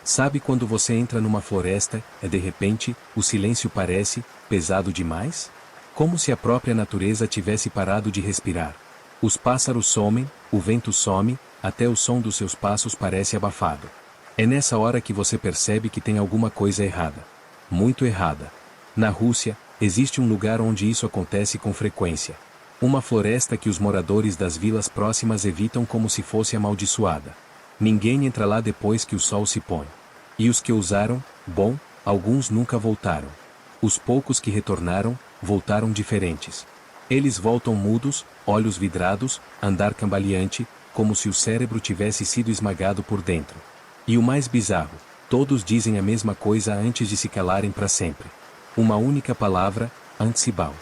Sabe quando você entra numa floresta e de repente, o silêncio parece pesado demais? Como se a própria natureza tivesse parado de respirar. Os pássaros somem, o vento some, até o som dos seus passos parece abafado. É nessa hora que você percebe que tem alguma coisa errada. Muito errada. Na Rússia, existe um lugar onde isso acontece com frequência. Uma floresta que os moradores das vilas próximas evitam como se fosse amaldiçoada. Ninguém entra lá depois que o sol se põe. E os que usaram, bom, alguns nunca voltaram. Os poucos que retornaram, voltaram diferentes. Eles voltam mudos, olhos vidrados, andar cambaleante, como se o cérebro tivesse sido esmagado por dentro. E o mais bizarro, todos dizem a mesma coisa antes de se calarem para sempre. Uma única palavra, Antsibal.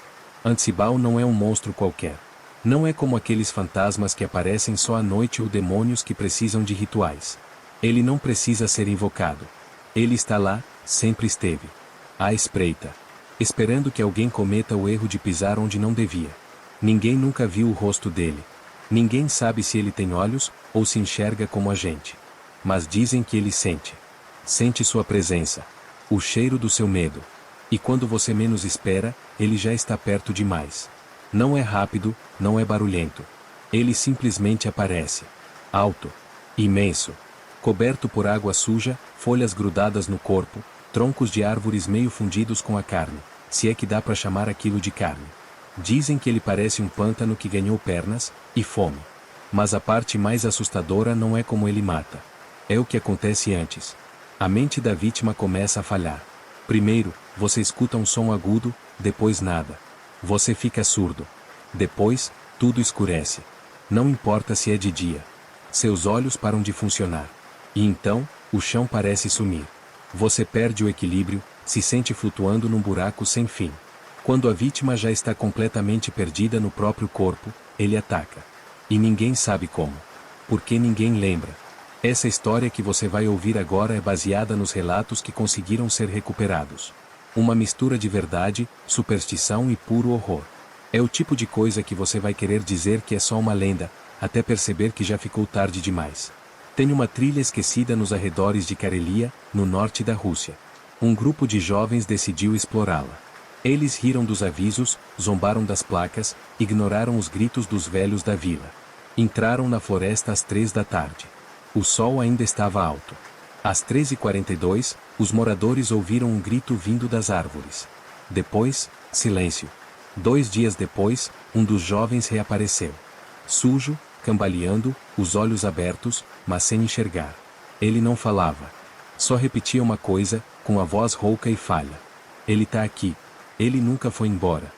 Antsibal não é um monstro qualquer. Não é como aqueles fantasmas que aparecem só à noite ou demônios que precisam de rituais. Ele não precisa ser invocado. Ele está lá, sempre esteve. À espreita. Esperando que alguém cometa o erro de pisar onde não devia. Ninguém nunca viu o rosto dele. Ninguém sabe se ele tem olhos, ou se enxerga como a gente. Mas dizem que ele sente. Sente sua presença. O cheiro do seu medo. E quando você menos espera, ele já está perto demais. Não é rápido, não é barulhento. Ele simplesmente aparece. Alto. Imenso. Coberto por água suja, folhas grudadas no corpo, troncos de árvores meio fundidos com a carne, se é que dá para chamar aquilo de carne. Dizem que ele parece um pântano que ganhou pernas e fome. Mas a parte mais assustadora não é como ele mata. É o que acontece antes. A mente da vítima começa a falhar. Primeiro, você escuta um som agudo, depois nada. Você fica surdo. Depois, tudo escurece. Não importa se é de dia. Seus olhos param de funcionar. E então, o chão parece sumir. Você perde o equilíbrio, se sente flutuando num buraco sem fim. Quando a vítima já está completamente perdida no próprio corpo, ele ataca. E ninguém sabe como. Porque ninguém lembra. Essa história que você vai ouvir agora é baseada nos relatos que conseguiram ser recuperados. Uma mistura de verdade, superstição e puro horror. É o tipo de coisa que você vai querer dizer que é só uma lenda, até perceber que já ficou tarde demais. Tem uma trilha esquecida nos arredores de Karelia, no norte da Rússia. Um grupo de jovens decidiu explorá-la. Eles riram dos avisos, zombaram das placas, ignoraram os gritos dos velhos da vila. Entraram na floresta às 3 da tarde. O sol ainda estava alto. Às 13h42, os moradores ouviram um grito vindo das árvores. Depois, silêncio. 2 dias depois, um dos jovens reapareceu. Sujo, cambaleando, os olhos abertos, mas sem enxergar. Ele não falava. Só repetia uma coisa, com a voz rouca e falha. Ele tá aqui. Ele nunca foi embora.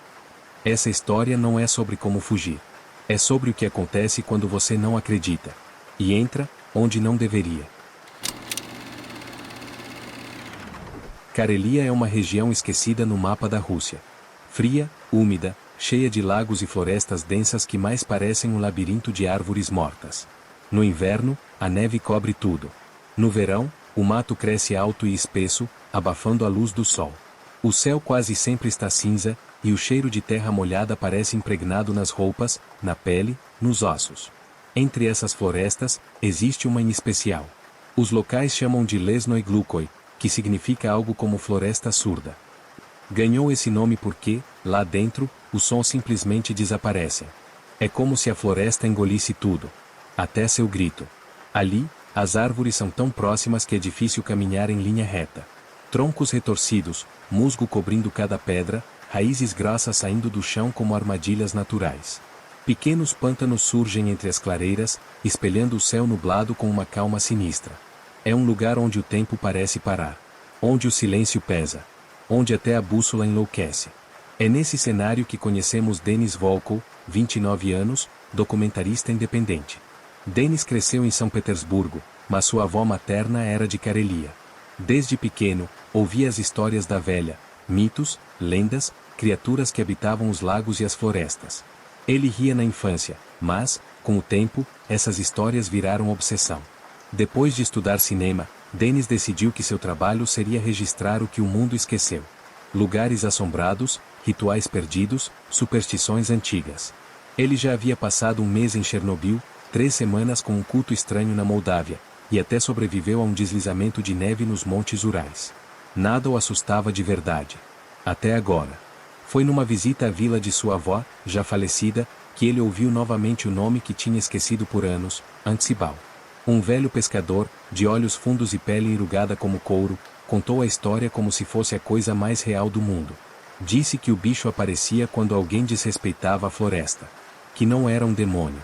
Essa história não é sobre como fugir. É sobre o que acontece quando você não acredita. E entra, onde não deveria. Karelia é uma região esquecida no mapa da Rússia. Fria, úmida, cheia de lagos e florestas densas que mais parecem um labirinto de árvores mortas. No inverno, a neve cobre tudo. No verão, o mato cresce alto e espesso, abafando a luz do sol. O céu quase sempre está cinza, e o cheiro de terra molhada parece impregnado nas roupas, na pele, nos ossos. Entre essas florestas, existe uma em especial. Os locais chamam de Lesnoi Glukoi, que significa algo como floresta surda. Ganhou esse nome porque, lá dentro, os sons simplesmente desaparecem. É como se a floresta engolisse tudo. Até seu grito. Ali, as árvores são tão próximas que é difícil caminhar em linha reta. Troncos retorcidos, musgo cobrindo cada pedra, raízes grossas saindo do chão como armadilhas naturais. Pequenos pântanos surgem entre as clareiras, espelhando o céu nublado com uma calma sinistra. É um lugar onde o tempo parece parar. Onde o silêncio pesa. Onde até a bússola enlouquece. É nesse cenário que conhecemos Denis Volkov, 29 anos, documentarista independente. Denis cresceu em São Petersburgo, mas sua avó materna era de Karelia. Desde pequeno, ouvia as histórias da velha, mitos, lendas, criaturas que habitavam os lagos e as florestas. Ele ria na infância, mas, com o tempo, essas histórias viraram obsessão. Depois de estudar cinema, Denis decidiu que seu trabalho seria registrar o que o mundo esqueceu. Lugares assombrados, rituais perdidos, superstições antigas. Ele já havia passado um mês em Chernobyl, 3 semanas com um culto estranho na Moldávia, e até sobreviveu a um deslizamento de neve nos Montes Urais. Nada o assustava de verdade. Até agora. Foi numa visita à vila de sua avó, já falecida, que ele ouviu novamente o nome que tinha esquecido por anos, Antsibal. Um velho pescador, de olhos fundos e pele enrugada como couro, contou a história como se fosse a coisa mais real do mundo. Disse que o bicho aparecia quando alguém desrespeitava a floresta. Que não era um demônio.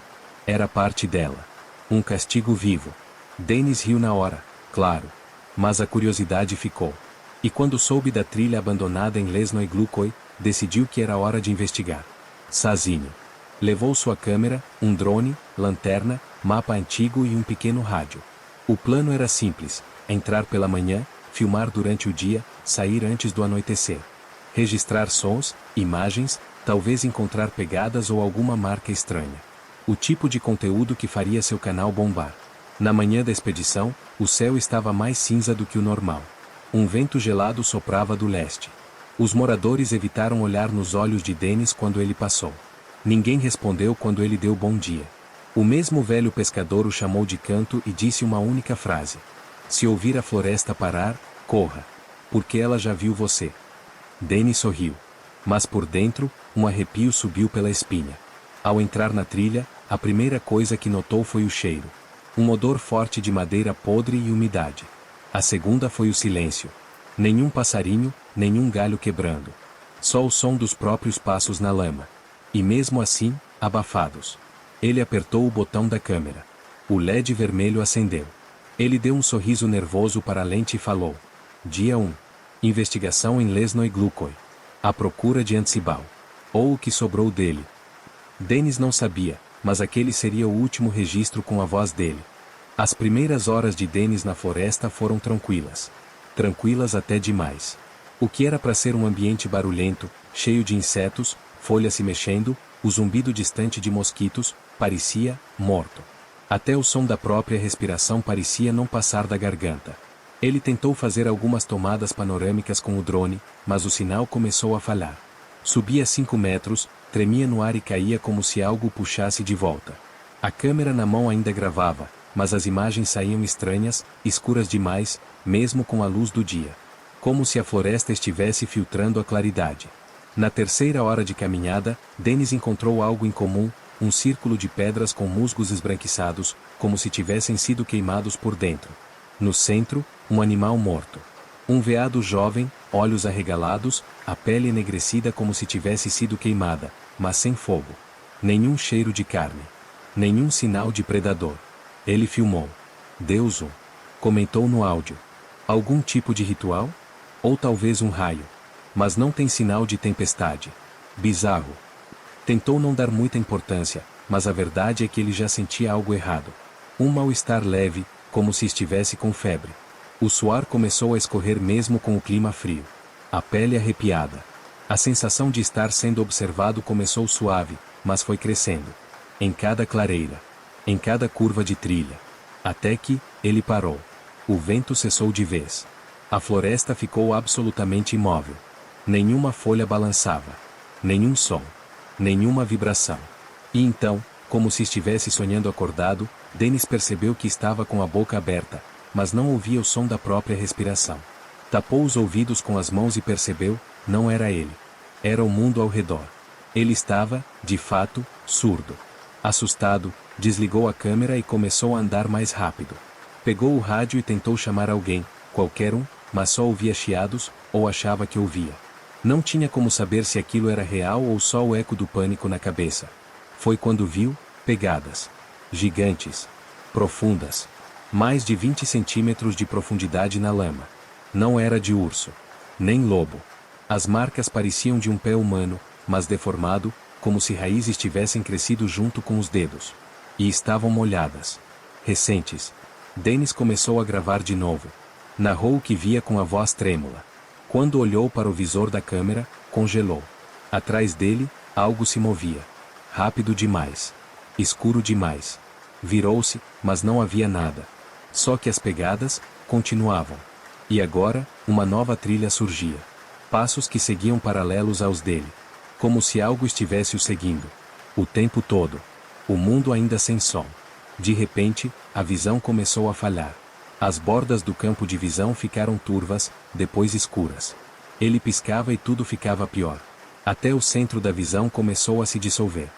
Era parte dela. Um castigo vivo. Dennis riu na hora, claro. Mas a curiosidade ficou. E quando soube da trilha abandonada em Lesnoy Glukhoy, decidiu que era hora de investigar. Sozinho. Levou sua câmera, um drone, lanterna, mapa antigo e um pequeno rádio. O plano era simples: entrar pela manhã, filmar durante o dia, sair antes do anoitecer. Registrar sons, imagens, talvez encontrar pegadas ou alguma marca estranha. O tipo de conteúdo que faria seu canal bombar. Na manhã da expedição, o céu estava mais cinza do que o normal. Um vento gelado soprava do leste. Os moradores evitaram olhar nos olhos de Dennis quando ele passou. Ninguém respondeu quando ele deu bom dia. O mesmo velho pescador o chamou de canto e disse uma única frase: se ouvir a floresta parar, corra. Porque ela já viu você. Dennis sorriu. Mas por dentro, um arrepio subiu pela espinha. Ao entrar na trilha, a primeira coisa que notou foi o cheiro. Um odor forte de madeira podre e umidade. A segunda foi o silêncio. Nenhum passarinho, nenhum galho quebrando. Só o som dos próprios passos na lama. E mesmo assim, abafados. Ele apertou o botão da câmera. O LED vermelho acendeu. Ele deu um sorriso nervoso para a lente e falou: Dia 1. Investigação em Lesnoy Glukhoy. À procura de Antsibal. Ou o que sobrou dele. Dennis não sabia, mas aquele seria o último registro com a voz dele. As primeiras horas de Dennis na floresta foram tranquilas. Tranquilas até demais. O que era para ser um ambiente barulhento, cheio de insetos, folhas se mexendo, o zumbido distante de mosquitos, parecia morto. Até o som da própria respiração parecia não passar da garganta. Ele tentou fazer algumas tomadas panorâmicas com o drone, mas o sinal começou a falhar. Subia 5 metros, tremia no ar e caía como se algo o puxasse de volta. A câmera na mão ainda gravava, mas as imagens saíam estranhas, escuras demais, mesmo com a luz do dia. Como se a floresta estivesse filtrando a claridade. Na terceira hora de caminhada, Dennis encontrou algo incomum, um círculo de pedras com musgos esbranquiçados, como se tivessem sido queimados por dentro. No centro, um animal morto. Um veado jovem, olhos arregalados, a pele enegrecida como se tivesse sido queimada, mas sem fogo. Nenhum cheiro de carne. Nenhum sinal de predador. Ele filmou. Deus o comentou no áudio. Algum tipo de ritual? Ou talvez um raio. Mas não tem sinal de tempestade. Bizarro. Tentou não dar muita importância, mas a verdade é que ele já sentia algo errado. Um mal-estar leve, como se estivesse com febre. O suor começou a escorrer mesmo com o clima frio. A pele arrepiada. A sensação de estar sendo observado começou suave, mas foi crescendo. Em cada clareira. Em cada curva de trilha. Até que, ele parou. O vento cessou de vez. A floresta ficou absolutamente imóvel. Nenhuma folha balançava. Nenhum som. Nenhuma vibração. E então, como se estivesse sonhando acordado, Dennis percebeu que estava com a boca aberta, mas não ouvia o som da própria respiração. Tapou os ouvidos com as mãos e percebeu, não era ele. Era o mundo ao redor. Ele estava, de fato, surdo. Assustado, desligou a câmera e começou a andar mais rápido. Pegou o rádio e tentou chamar alguém, qualquer um, mas só ouvia chiados, ou achava que ouvia. Não tinha como saber se aquilo era real ou só o eco do pânico na cabeça. Foi quando viu, pegadas. Gigantes. Profundas. Mais de 20 centímetros de profundidade na lama. Não era de urso. Nem lobo. As marcas pareciam de um pé humano, mas deformado, como se raízes tivessem crescido junto com os dedos. E estavam molhadas. Recentes. Dennis começou a gravar de novo. Narrou o que via com a voz trêmula. Quando olhou para o visor da câmera, congelou. Atrás dele, algo se movia. Rápido demais. Escuro demais. Virou-se, mas não havia nada. Só que as pegadas continuavam. E agora, uma nova trilha surgia. Passos que seguiam paralelos aos dele. Como se algo estivesse o seguindo. O tempo todo. O mundo ainda sem som. De repente, a visão começou a falhar. As bordas do campo de visão ficaram turvas, depois escuras. Ele piscava e tudo ficava pior. Até o centro da visão começou a se dissolver.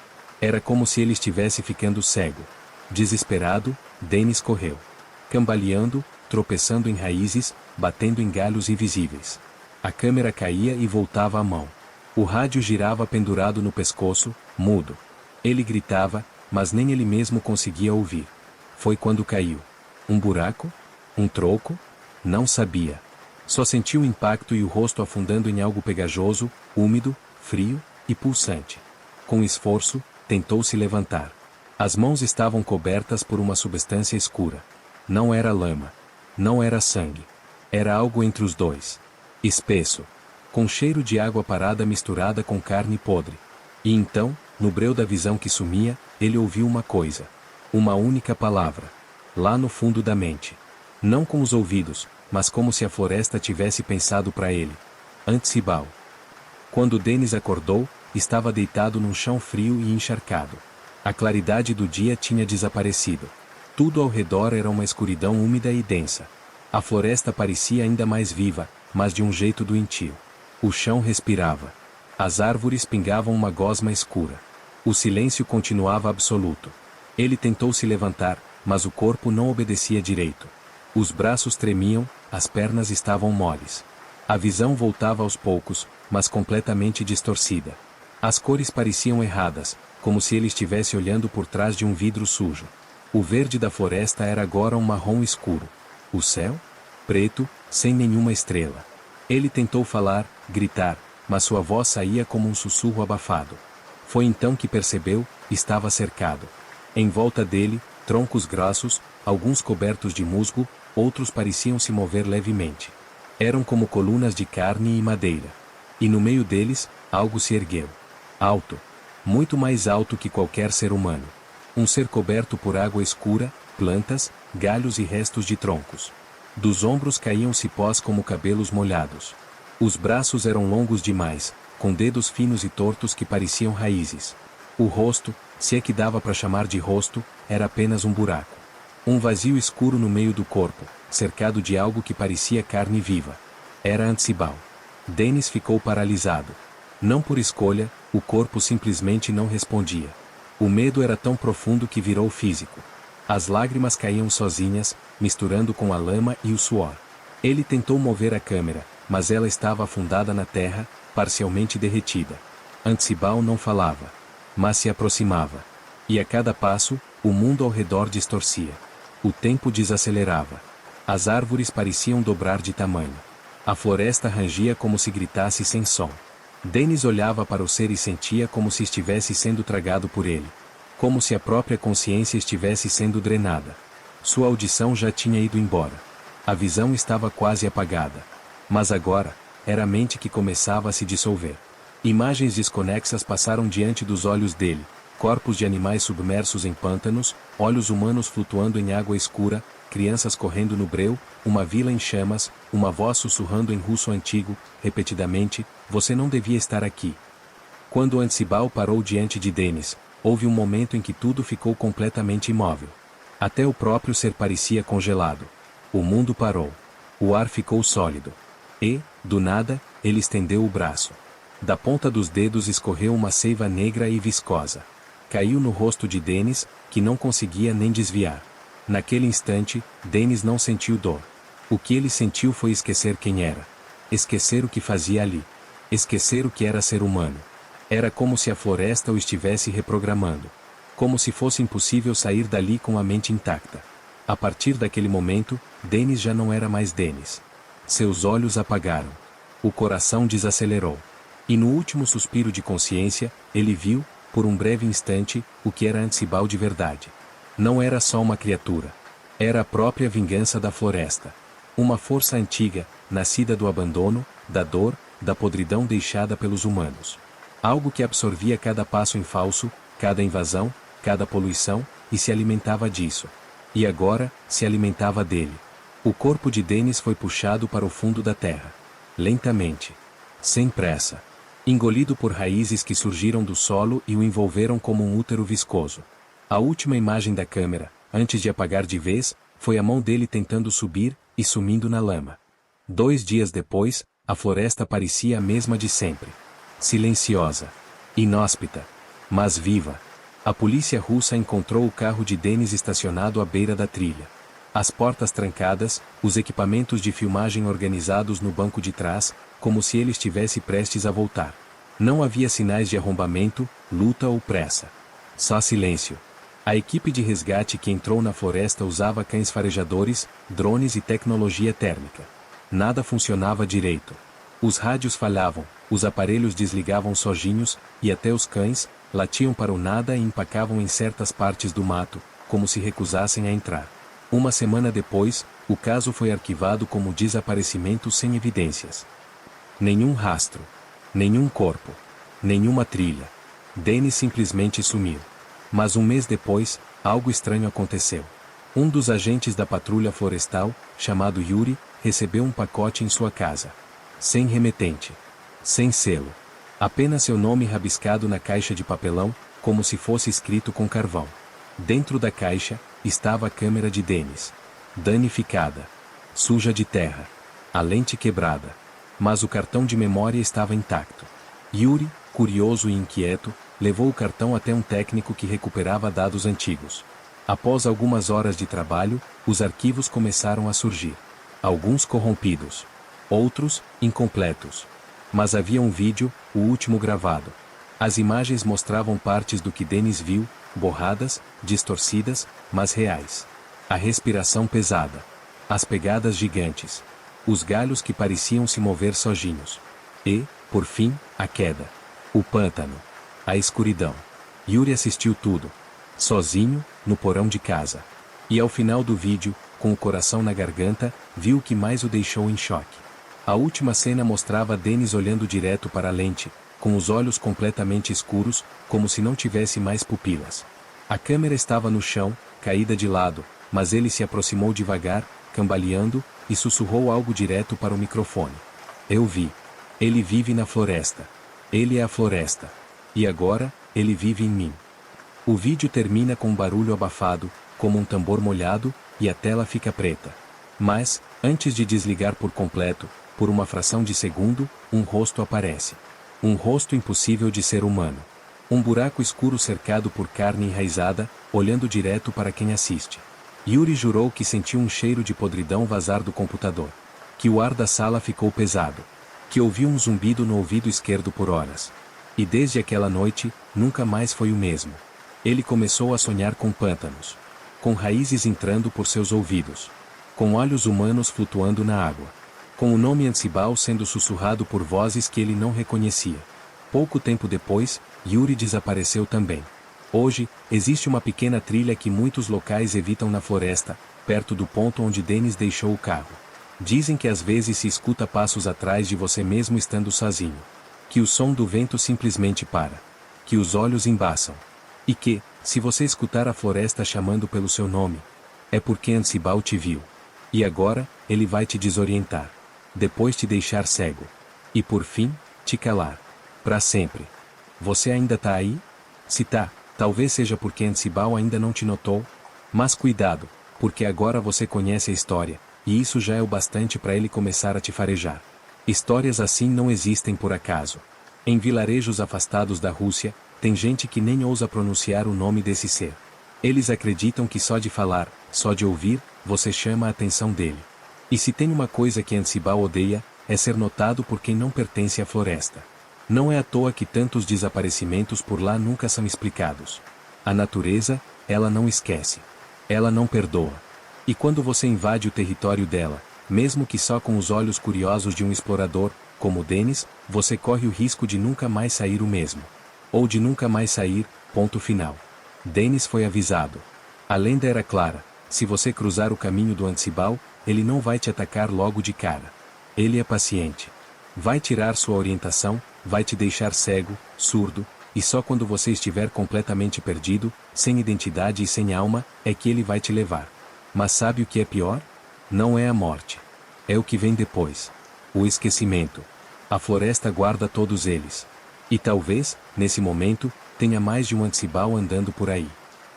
Era como se ele estivesse ficando cego. Desesperado, Dennis correu. Cambaleando, tropeçando em raízes, batendo em galhos invisíveis. A câmera caía e voltava à mão. O rádio girava pendurado no pescoço, mudo. Ele gritava, mas nem ele mesmo conseguia ouvir. Foi quando caiu. Um buraco? Um troco? Não sabia. Só sentiu o impacto e o rosto afundando em algo pegajoso, úmido, frio e pulsante. Com esforço, tentou se levantar. As mãos estavam cobertas por uma substância escura. Não era lama. Não era sangue. Era algo entre os dois. Espesso. Com cheiro de água parada misturada com carne podre. E então, no breu da visão que sumia, ele ouviu uma coisa. Uma única palavra. Lá no fundo da mente. Não com os ouvidos, mas como se a floresta tivesse pensado para ele. Antsibal. Quando Dennis acordou, estava deitado num chão frio e encharcado. A claridade do dia tinha desaparecido. Tudo ao redor era uma escuridão úmida e densa. A floresta parecia ainda mais viva, mas de um jeito doentio. O chão respirava. As árvores pingavam uma gosma escura. O silêncio continuava absoluto. Ele tentou se levantar, mas o corpo não obedecia direito. Os braços tremiam, as pernas estavam moles. A visão voltava aos poucos, mas completamente distorcida. As cores pareciam erradas, como se ele estivesse olhando por trás de um vidro sujo. O verde da floresta era agora um marrom escuro. O céu? Preto, sem nenhuma estrela. Ele tentou falar, gritar, mas sua voz saía como um sussurro abafado. Foi então que percebeu, estava cercado. Em volta dele, troncos grossos, alguns cobertos de musgo, outros pareciam se mover levemente. Eram como colunas de carne e madeira. E no meio deles, algo se ergueu. Alto. Muito mais alto que qualquer ser humano. Um ser coberto por água escura, plantas, galhos e restos de troncos. Dos ombros caíam cipós como cabelos molhados. Os braços eram longos demais, com dedos finos e tortos que pareciam raízes. O rosto, se é que dava para chamar de rosto, era apenas um buraco. Um vazio escuro no meio do corpo, cercado de algo que parecia carne viva. Era Antsibal. Dennis ficou paralisado. Não por escolha, o corpo simplesmente não respondia. O medo era tão profundo que virou físico. As lágrimas caíam sozinhas, misturando com a lama e o suor. Ele tentou mover a câmera, mas ela estava afundada na terra, parcialmente derretida. Antsibal não falava, mas se aproximava. E a cada passo, o mundo ao redor distorcia. O tempo desacelerava. As árvores pareciam dobrar de tamanho. A floresta rangia como se gritasse sem som. Dennis olhava para o ser e sentia como se estivesse sendo tragado por ele. Como se a própria consciência estivesse sendo drenada. Sua audição já tinha ido embora. A visão estava quase apagada. Mas agora, era a mente que começava a se dissolver. Imagens desconexas passaram diante dos olhos dele. Corpos de animais submersos em pântanos, olhos humanos flutuando em água escura, crianças correndo no breu, uma vila em chamas, uma voz sussurrando em russo antigo, repetidamente, "Você não devia estar aqui." Quando Antsibal parou diante de Dennis, houve um momento em que tudo ficou completamente imóvel. Até o próprio ser parecia congelado. O mundo parou. O ar ficou sólido. E, do nada, ele estendeu o braço. Da ponta dos dedos escorreu uma seiva negra e viscosa. Caiu no rosto de Dennis, que não conseguia nem desviar. Naquele instante, Dennis não sentiu dor. O que ele sentiu foi esquecer quem era. Esquecer o que fazia ali. Esquecer o que era ser humano. Era como se a floresta o estivesse reprogramando. Como se fosse impossível sair dali com a mente intacta. A partir daquele momento, Dennis já não era mais Dennis. Seus olhos apagaram. O coração desacelerou. E no último suspiro de consciência, ele viu, por um breve instante, o que era Antsibal de verdade. Não era só uma criatura. Era a própria vingança da floresta. Uma força antiga, nascida do abandono, da dor, da podridão deixada pelos humanos. Algo que absorvia cada passo em falso, cada invasão, cada poluição, e se alimentava disso. E agora, se alimentava dele. O corpo de Dennis foi puxado para o fundo da terra. Lentamente. Sem pressa. Engolido por raízes que surgiram do solo e o envolveram como um útero viscoso. A última imagem da câmera, antes de apagar de vez, foi a mão dele tentando subir e sumindo na lama. 2 dias depois, a floresta parecia a mesma de sempre. Silenciosa. Inóspita. Mas viva. A polícia russa encontrou o carro de Denis estacionado à beira da trilha. As portas trancadas, os equipamentos de filmagem organizados no banco de trás, como se ele estivesse prestes a voltar. Não havia sinais de arrombamento, luta ou pressa. Só silêncio. A equipe de resgate que entrou na floresta usava cães farejadores, drones e tecnologia térmica. Nada funcionava direito. Os rádios falhavam, os aparelhos desligavam sozinhos, e até os cães latiam para o nada e empacavam em certas partes do mato, como se recusassem a entrar. Uma semana depois, o caso foi arquivado como desaparecimento sem evidências. Nenhum rastro. Nenhum corpo. Nenhuma trilha. Denis simplesmente sumiu. Mas um mês depois, algo estranho aconteceu. Um dos agentes da patrulha florestal, chamado Yuri, recebeu um pacote em sua casa. Sem remetente. Sem selo. Apenas seu nome rabiscado na caixa de papelão, como se fosse escrito com carvão. Dentro da caixa, estava a câmera de Denis. Danificada. Suja de terra. A lente quebrada. Mas o cartão de memória estava intacto. Yuri, curioso e inquieto, levou o cartão até um técnico que recuperava dados antigos. Após algumas horas de trabalho, os arquivos começaram a surgir. Alguns corrompidos. Outros, incompletos. Mas havia um vídeo, o último gravado. As imagens mostravam partes do que Denis viu, borradas, distorcidas, mas reais. A respiração pesada. As pegadas gigantes. Os galhos que pareciam se mover sozinhos. E, por fim, a queda. O pântano. A escuridão. Yuri assistiu tudo. Sozinho, no porão de casa. E ao final do vídeo, com o coração na garganta, viu o que mais o deixou em choque. A última cena mostrava Denis olhando direto para a lente, com os olhos completamente escuros, como se não tivesse mais pupilas. A câmera estava no chão, caída de lado, mas ele se aproximou devagar, cambaleando, e sussurrou algo direto para o microfone. Eu vi. Ele vive na floresta. Ele é a floresta. E agora, ele vive em mim. O vídeo termina com um barulho abafado, como um tambor molhado, e a tela fica preta. Mas, antes de desligar por completo, por uma fração de segundo, um rosto aparece. Um rosto impossível de ser humano. Um buraco escuro cercado por carne enraizada, olhando direto para quem assiste. Yuri jurou que sentiu um cheiro de podridão vazar do computador. Que o ar da sala ficou pesado. Que ouviu um zumbido no ouvido esquerdo por horas. E desde aquela noite, nunca mais foi o mesmo. Ele começou a sonhar com pântanos. Com raízes entrando por seus ouvidos. Com olhos humanos flutuando na água. Com o nome Ansibal sendo sussurrado por vozes que ele não reconhecia. Pouco tempo depois, Yuri desapareceu também. Hoje, existe uma pequena trilha que muitos locais evitam na floresta, perto do ponto onde Denis deixou o carro. Dizem que às vezes se escuta passos atrás de você mesmo estando sozinho. Que o som do vento simplesmente para. Que os olhos embaçam. E que, se você escutar a floresta chamando pelo seu nome, é porque Ansibal te viu. E agora, ele vai te desorientar. Depois te deixar cego. E por fim, te calar. Para sempre. Você ainda tá aí? Se tá, talvez seja porque Ansibal ainda não te notou. Mas cuidado, porque agora você conhece a história, e isso já é o bastante para ele começar a te farejar. Histórias assim não existem por acaso. Em vilarejos afastados da Rússia, tem gente que nem ousa pronunciar o nome desse ser. Eles acreditam que só de falar, só de ouvir, você chama a atenção dele. E se tem uma coisa que Ansibal odeia, é ser notado por quem não pertence à floresta. Não é à toa que tantos desaparecimentos por lá nunca são explicados. A natureza, ela não esquece. Ela não perdoa. E quando você invade o território dela, mesmo que só com os olhos curiosos de um explorador, como Denis, você corre o risco de nunca mais sair o mesmo. Ou de nunca mais sair, ponto final. Denis foi avisado. A lenda era clara: se você cruzar o caminho do Ansibal, ele não vai te atacar logo de cara. Ele é paciente. Vai tirar sua orientação, vai te deixar cego, surdo, e só quando você estiver completamente perdido, sem identidade e sem alma, é que ele vai te levar. Mas sabe o que é pior? Não é a morte. É o que vem depois. O esquecimento. A floresta guarda todos eles. E talvez, nesse momento, tenha mais de um Ansibal andando por aí.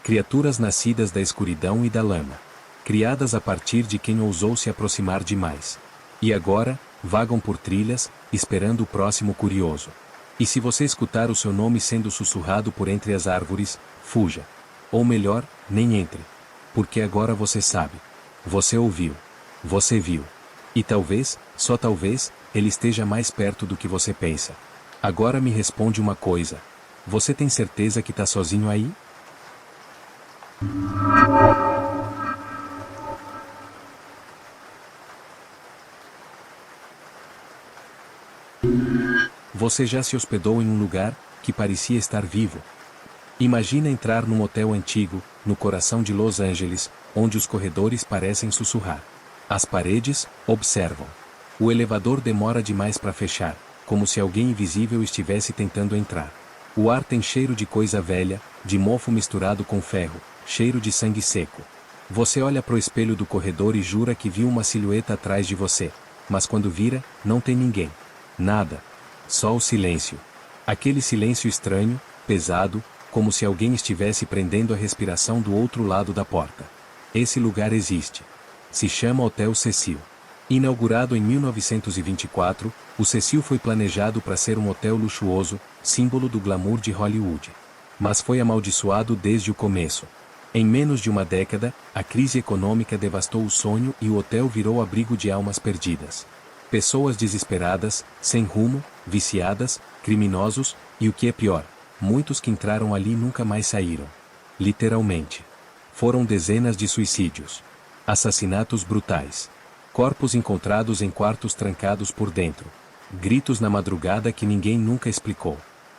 Criaturas nascidas da escuridão e da lama. Criadas a partir de quem ousou se aproximar demais. E agora, vagam por trilhas, esperando o próximo curioso. E se você escutar o seu nome sendo sussurrado por entre as árvores, fuja. Ou melhor, nem entre. Porque agora você sabe. Você ouviu. Você viu. E talvez, só talvez, ele esteja mais perto do que você pensa. Agora me responde uma coisa. Você tem certeza que tá sozinho aí? Você já se hospedou em um lugar que parecia estar vivo? Imagina entrar num hotel antigo, no coração de Los Angeles, onde os corredores parecem sussurrar. As paredes observam. O elevador demora demais para fechar, como se alguém invisível estivesse tentando entrar. O ar tem cheiro de coisa velha, de mofo misturado com ferro, cheiro de sangue seco. Você olha pro espelho do corredor e jura que viu uma silhueta atrás de você, mas quando vira, não tem ninguém. Nada. Só o silêncio. Aquele silêncio estranho, pesado, como se alguém estivesse prendendo a respiração do outro lado da porta. Esse lugar existe. Se chama Hotel Cecil. Inaugurado em 1924, o Cecil foi planejado para ser um hotel luxuoso, símbolo do glamour de Hollywood. Mas foi amaldiçoado desde o começo. Em menos de uma década, a crise econômica devastou o sonho e o hotel virou abrigo de almas perdidas. Pessoas desesperadas, sem rumo, viciadas, criminosos, e o que é pior, muitos que entraram ali nunca mais saíram. Literalmente. Foram dezenas de suicídios. Assassinatos brutais. Corpos encontrados em quartos trancados por dentro. Gritos na madrugada que ninguém nunca explicou.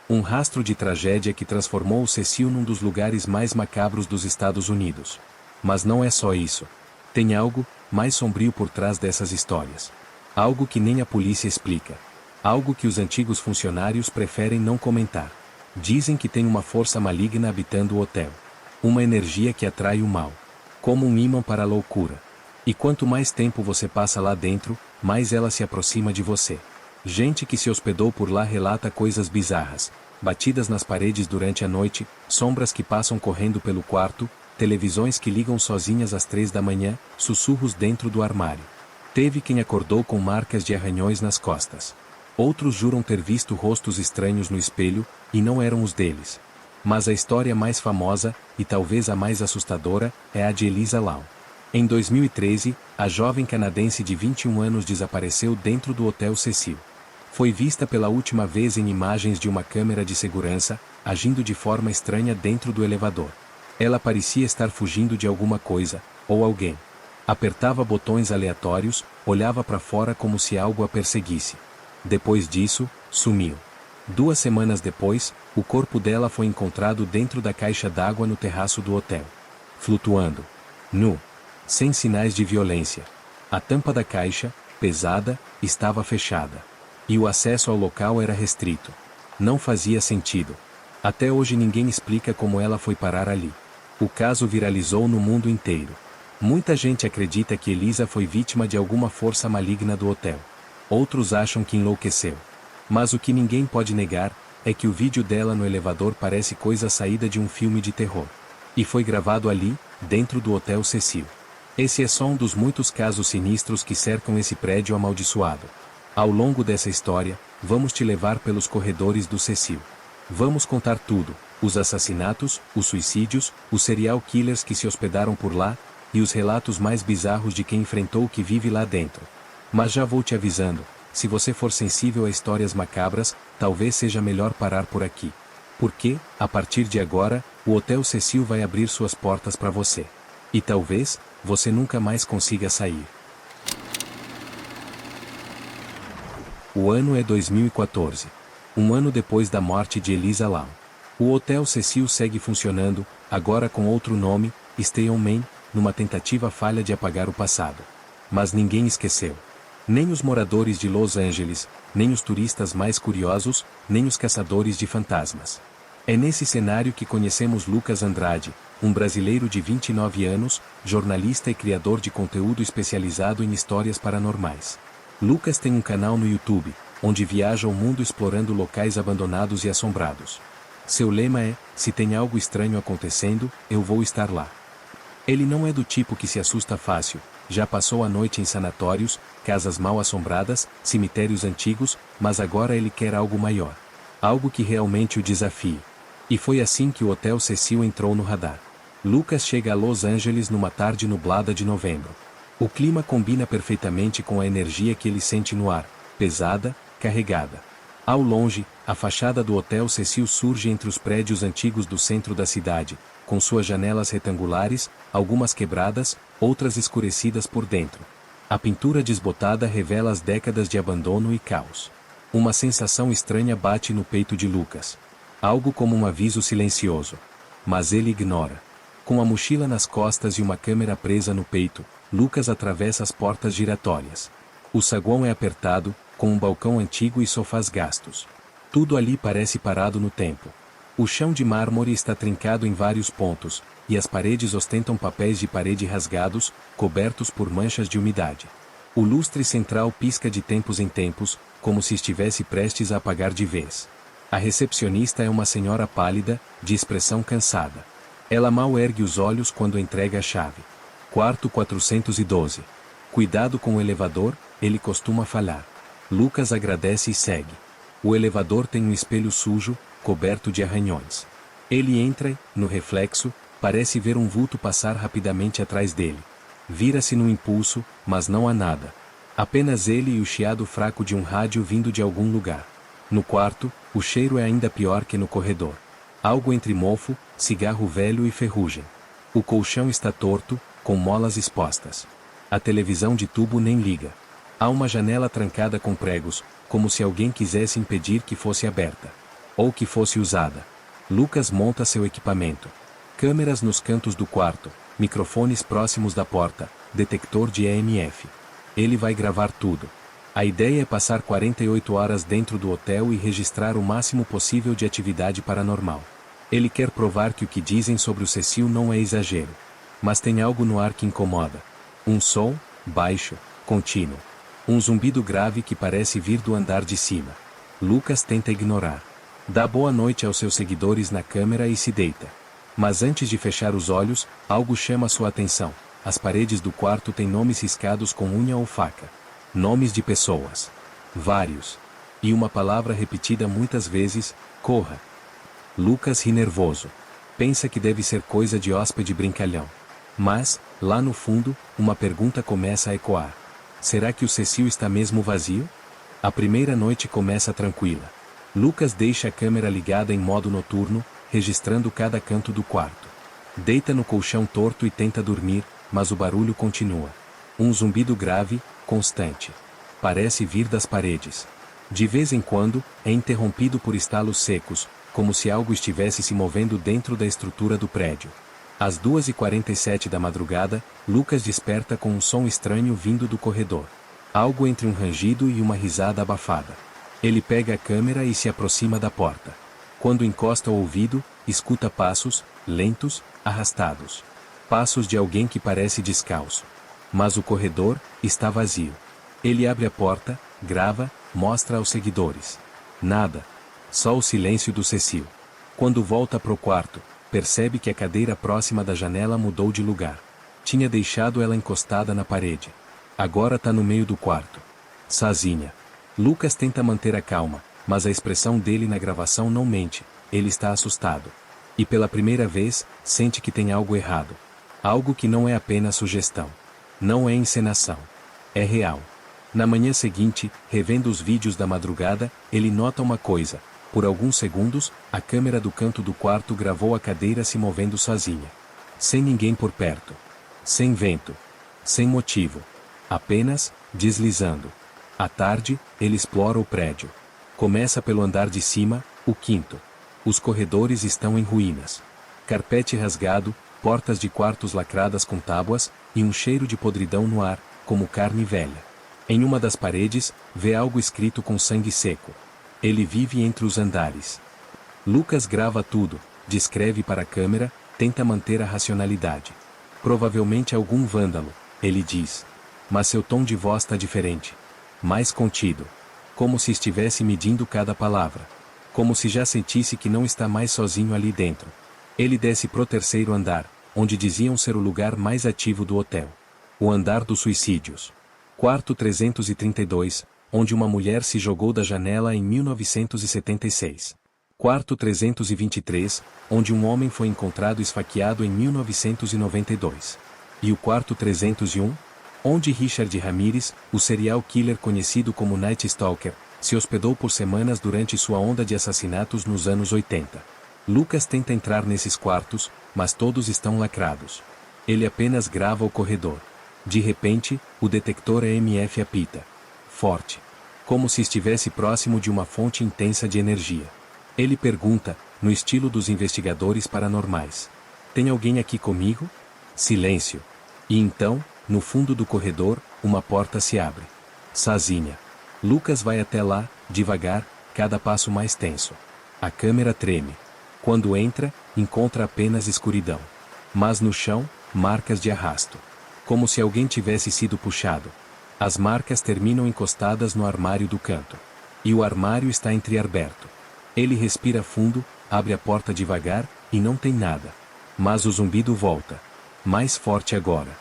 Um rastro de tragédia que transformou o Cecil num dos lugares mais macabros dos Estados Unidos. Mas não é só isso. Tem algo mais sombrio por trás dessas histórias. Algo que nem a polícia explica. Algo que os antigos funcionários preferem não comentar. Dizem que tem uma força maligna habitando o hotel. Uma energia que atrai o mal. Como um ímã para a loucura. E quanto mais tempo você passa lá dentro, mais ela se aproxima de você. Gente que se hospedou por lá relata coisas bizarras. Batidas nas paredes durante a noite, sombras que passam correndo pelo quarto, televisões que ligam sozinhas às 3 da manhã, sussurros dentro do armário. Teve quem acordou com marcas de arranhões nas costas. Outros juram ter visto rostos estranhos no espelho, e não eram os deles. Mas a história mais famosa, e talvez a mais assustadora, é a de Elisa Lam. Em 2013, a jovem canadense de 21 anos desapareceu dentro do Hotel Cecil. Foi vista pela última vez em imagens de uma câmera de segurança, agindo de forma estranha dentro do elevador. Ela parecia estar fugindo de alguma coisa, ou alguém. Apertava botões aleatórios, olhava para fora como se algo a perseguisse. Depois disso, sumiu. 2 semanas depois, o corpo dela foi encontrado dentro da caixa d'água no terraço do hotel. Flutuando. Nu. Sem sinais de violência. A tampa da caixa, pesada, estava fechada. E o acesso ao local era restrito. Não fazia sentido. Até hoje ninguém explica como ela foi parar ali. O caso viralizou no mundo inteiro. Muita gente acredita que Elisa foi vítima de alguma força maligna do hotel. Outros acham que enlouqueceu. Mas o que ninguém pode negar, é que o vídeo dela no elevador parece coisa saída de um filme de terror. E foi gravado ali, dentro do Hotel Cecil. Esse é só um dos muitos casos sinistros que cercam esse prédio amaldiçoado. Ao longo dessa história, vamos te levar pelos corredores do Cecil. Vamos contar tudo, os assassinatos, os suicídios, os serial killers que se hospedaram por lá, e os relatos mais bizarros de quem enfrentou o que vive lá dentro. Mas já vou te avisando, se você for sensível a histórias macabras, talvez seja melhor parar por aqui. Porque, a partir de agora, o Hotel Cecil vai abrir suas portas para você. E talvez, você nunca mais consiga sair. O ano é 2014. Um ano depois da morte de Elisa Lam. O Hotel Cecil segue funcionando, agora com outro nome, Stay on Main, numa tentativa falha de apagar o passado. Mas ninguém esqueceu. Nem os moradores de Los Angeles, nem os turistas mais curiosos, nem os caçadores de fantasmas. É nesse cenário que conhecemos Lucas Andrade, um brasileiro de 29 anos, jornalista e criador de conteúdo especializado em histórias paranormais. Lucas tem um canal no YouTube, onde viaja o mundo explorando locais abandonados e assombrados. Seu lema é: se tem algo estranho acontecendo, eu vou estar lá. Ele não é do tipo que se assusta fácil, já passou a noite em sanatórios, casas mal assombradas, cemitérios antigos, mas agora ele quer algo maior. Algo que realmente o desafie. E foi assim que o Hotel Cecil entrou no radar. Lucas chega a Los Angeles numa tarde nublada de novembro. O clima combina perfeitamente com a energia que ele sente no ar, pesada, carregada. Ao longe, a fachada do Hotel Cecil surge entre os prédios antigos do centro da cidade, com suas janelas retangulares, algumas quebradas, outras escurecidas por dentro. A pintura desbotada revela as décadas de abandono e caos. Uma sensação estranha bate no peito de Lucas. Algo como um aviso silencioso. Mas ele ignora. Com a mochila nas costas e uma câmera presa no peito, Lucas atravessa as portas giratórias. O saguão é apertado, com um balcão antigo e sofás gastos. Tudo ali parece parado no tempo. O chão de mármore está trincado em vários pontos, e as paredes ostentam papéis de parede rasgados, cobertos por manchas de umidade. O lustre central pisca de tempos em tempos, como se estivesse prestes a apagar de vez. A recepcionista é uma senhora pálida, de expressão cansada. Ela mal ergue os olhos quando entrega a chave. Quarto 412. Cuidado com o elevador, ele costuma falhar. Lucas agradece e segue. O elevador tem um espelho sujo, coberto de arranhões. Ele entra e, no reflexo, parece ver um vulto passar rapidamente atrás dele. Vira-se no impulso, mas não há nada. Apenas ele e o chiado fraco de um rádio vindo de algum lugar. No quarto, o cheiro é ainda pior que no corredor. Algo entre mofo, cigarro velho e ferrugem. O colchão está torto, com molas expostas. A televisão de tubo nem liga. Há uma janela trancada com pregos, como se alguém quisesse impedir que fosse aberta. Ou que fosse usada. Lucas monta seu equipamento. Câmeras nos cantos do quarto, microfones próximos da porta, detector de EMF. Ele vai gravar tudo. A ideia é passar 48 horas dentro do hotel e registrar o máximo possível de atividade paranormal. Ele quer provar que o que dizem sobre o Cecil não é exagero. Mas tem algo no ar que incomoda. Um som, baixo, contínuo. Um zumbido grave que parece vir do andar de cima. Lucas tenta ignorar. Dá boa noite aos seus seguidores na câmera e se deita. Mas antes de fechar os olhos, algo chama sua atenção. As paredes do quarto têm nomes riscados com unha ou faca. Nomes de pessoas. Vários. E uma palavra repetida muitas vezes: corra. Lucas ri nervoso. Pensa que deve ser coisa de hóspede brincalhão. Mas, lá no fundo, uma pergunta começa a ecoar. Será que o Cecil está mesmo vazio? A primeira noite começa tranquila. Lucas deixa a câmera ligada em modo noturno, registrando cada canto do quarto. Deita no colchão torto e tenta dormir, mas o barulho continua. Um zumbido grave, constante. Parece vir das paredes. De vez em quando, é interrompido por estalos secos, como se algo estivesse se movendo dentro da estrutura do prédio. Às 2h47 da madrugada, Lucas desperta com um som estranho vindo do corredor. Algo entre um rangido e uma risada abafada. Ele pega a câmera e se aproxima da porta. Quando encosta o ouvido, escuta passos, lentos, arrastados. Passos de alguém que parece descalço. Mas o corredor está vazio. Ele abre a porta, grava, mostra aos seguidores. Nada. Só o silêncio do Cecil. Quando volta pro quarto, percebe que a cadeira próxima da janela mudou de lugar. Tinha deixado ela encostada na parede. Agora tá no meio do quarto. Sozinha. Lucas tenta manter a calma, mas a expressão dele na gravação não mente. Ele está assustado. E pela primeira vez, sente que tem algo errado. Algo que não é apenas sugestão. Não é encenação. É real. Na manhã seguinte, revendo os vídeos da madrugada, ele nota uma coisa. Por alguns segundos, a câmera do canto do quarto gravou a cadeira se movendo sozinha. Sem ninguém por perto. Sem vento. Sem motivo. Apenas, deslizando. À tarde, ele explora o prédio. Começa pelo andar de cima, o quinto. Os corredores estão em ruínas. Carpete rasgado, portas de quartos lacradas com tábuas, e um cheiro de podridão no ar, como carne velha. Em uma das paredes, vê algo escrito com sangue seco. Ele vive entre os andares. Lucas grava tudo, descreve para a câmera, tenta manter a racionalidade. Provavelmente algum vândalo, ele diz. Mas seu tom de voz está diferente. Mais contido. Como se estivesse medindo cada palavra. como se já sentisse que não está mais sozinho ali dentro. Ele desce pro terceiro andar, onde diziam ser o lugar mais ativo do hotel. O andar dos suicídios. Quarto 332, onde uma mulher se jogou da janela em 1976. Quarto 323, onde um homem foi encontrado esfaqueado em 1992. E o quarto 301, onde Richard Ramirez, o serial killer conhecido como Night Stalker, se hospedou por semanas durante sua onda de assassinatos nos anos 80. Lucas tenta entrar nesses quartos, mas todos estão lacrados. Ele apenas grava o corredor. De repente, o detector EMF apita. Forte. Como se estivesse próximo de uma fonte intensa de energia. Ele pergunta, no estilo dos investigadores paranormais: "Tem alguém aqui comigo?" Silêncio. E então, no fundo do corredor, uma porta se abre. Sozinha. Lucas vai até lá, devagar, cada passo mais tenso. A câmera treme. Quando entra, encontra apenas escuridão. Mas no chão, marcas de arrasto. Como se alguém tivesse sido puxado. As marcas terminam encostadas no armário do canto. E o armário está entreaberto. Ele respira fundo, abre a porta devagar, e não tem nada. Mas o zumbido volta. Mais forte agora.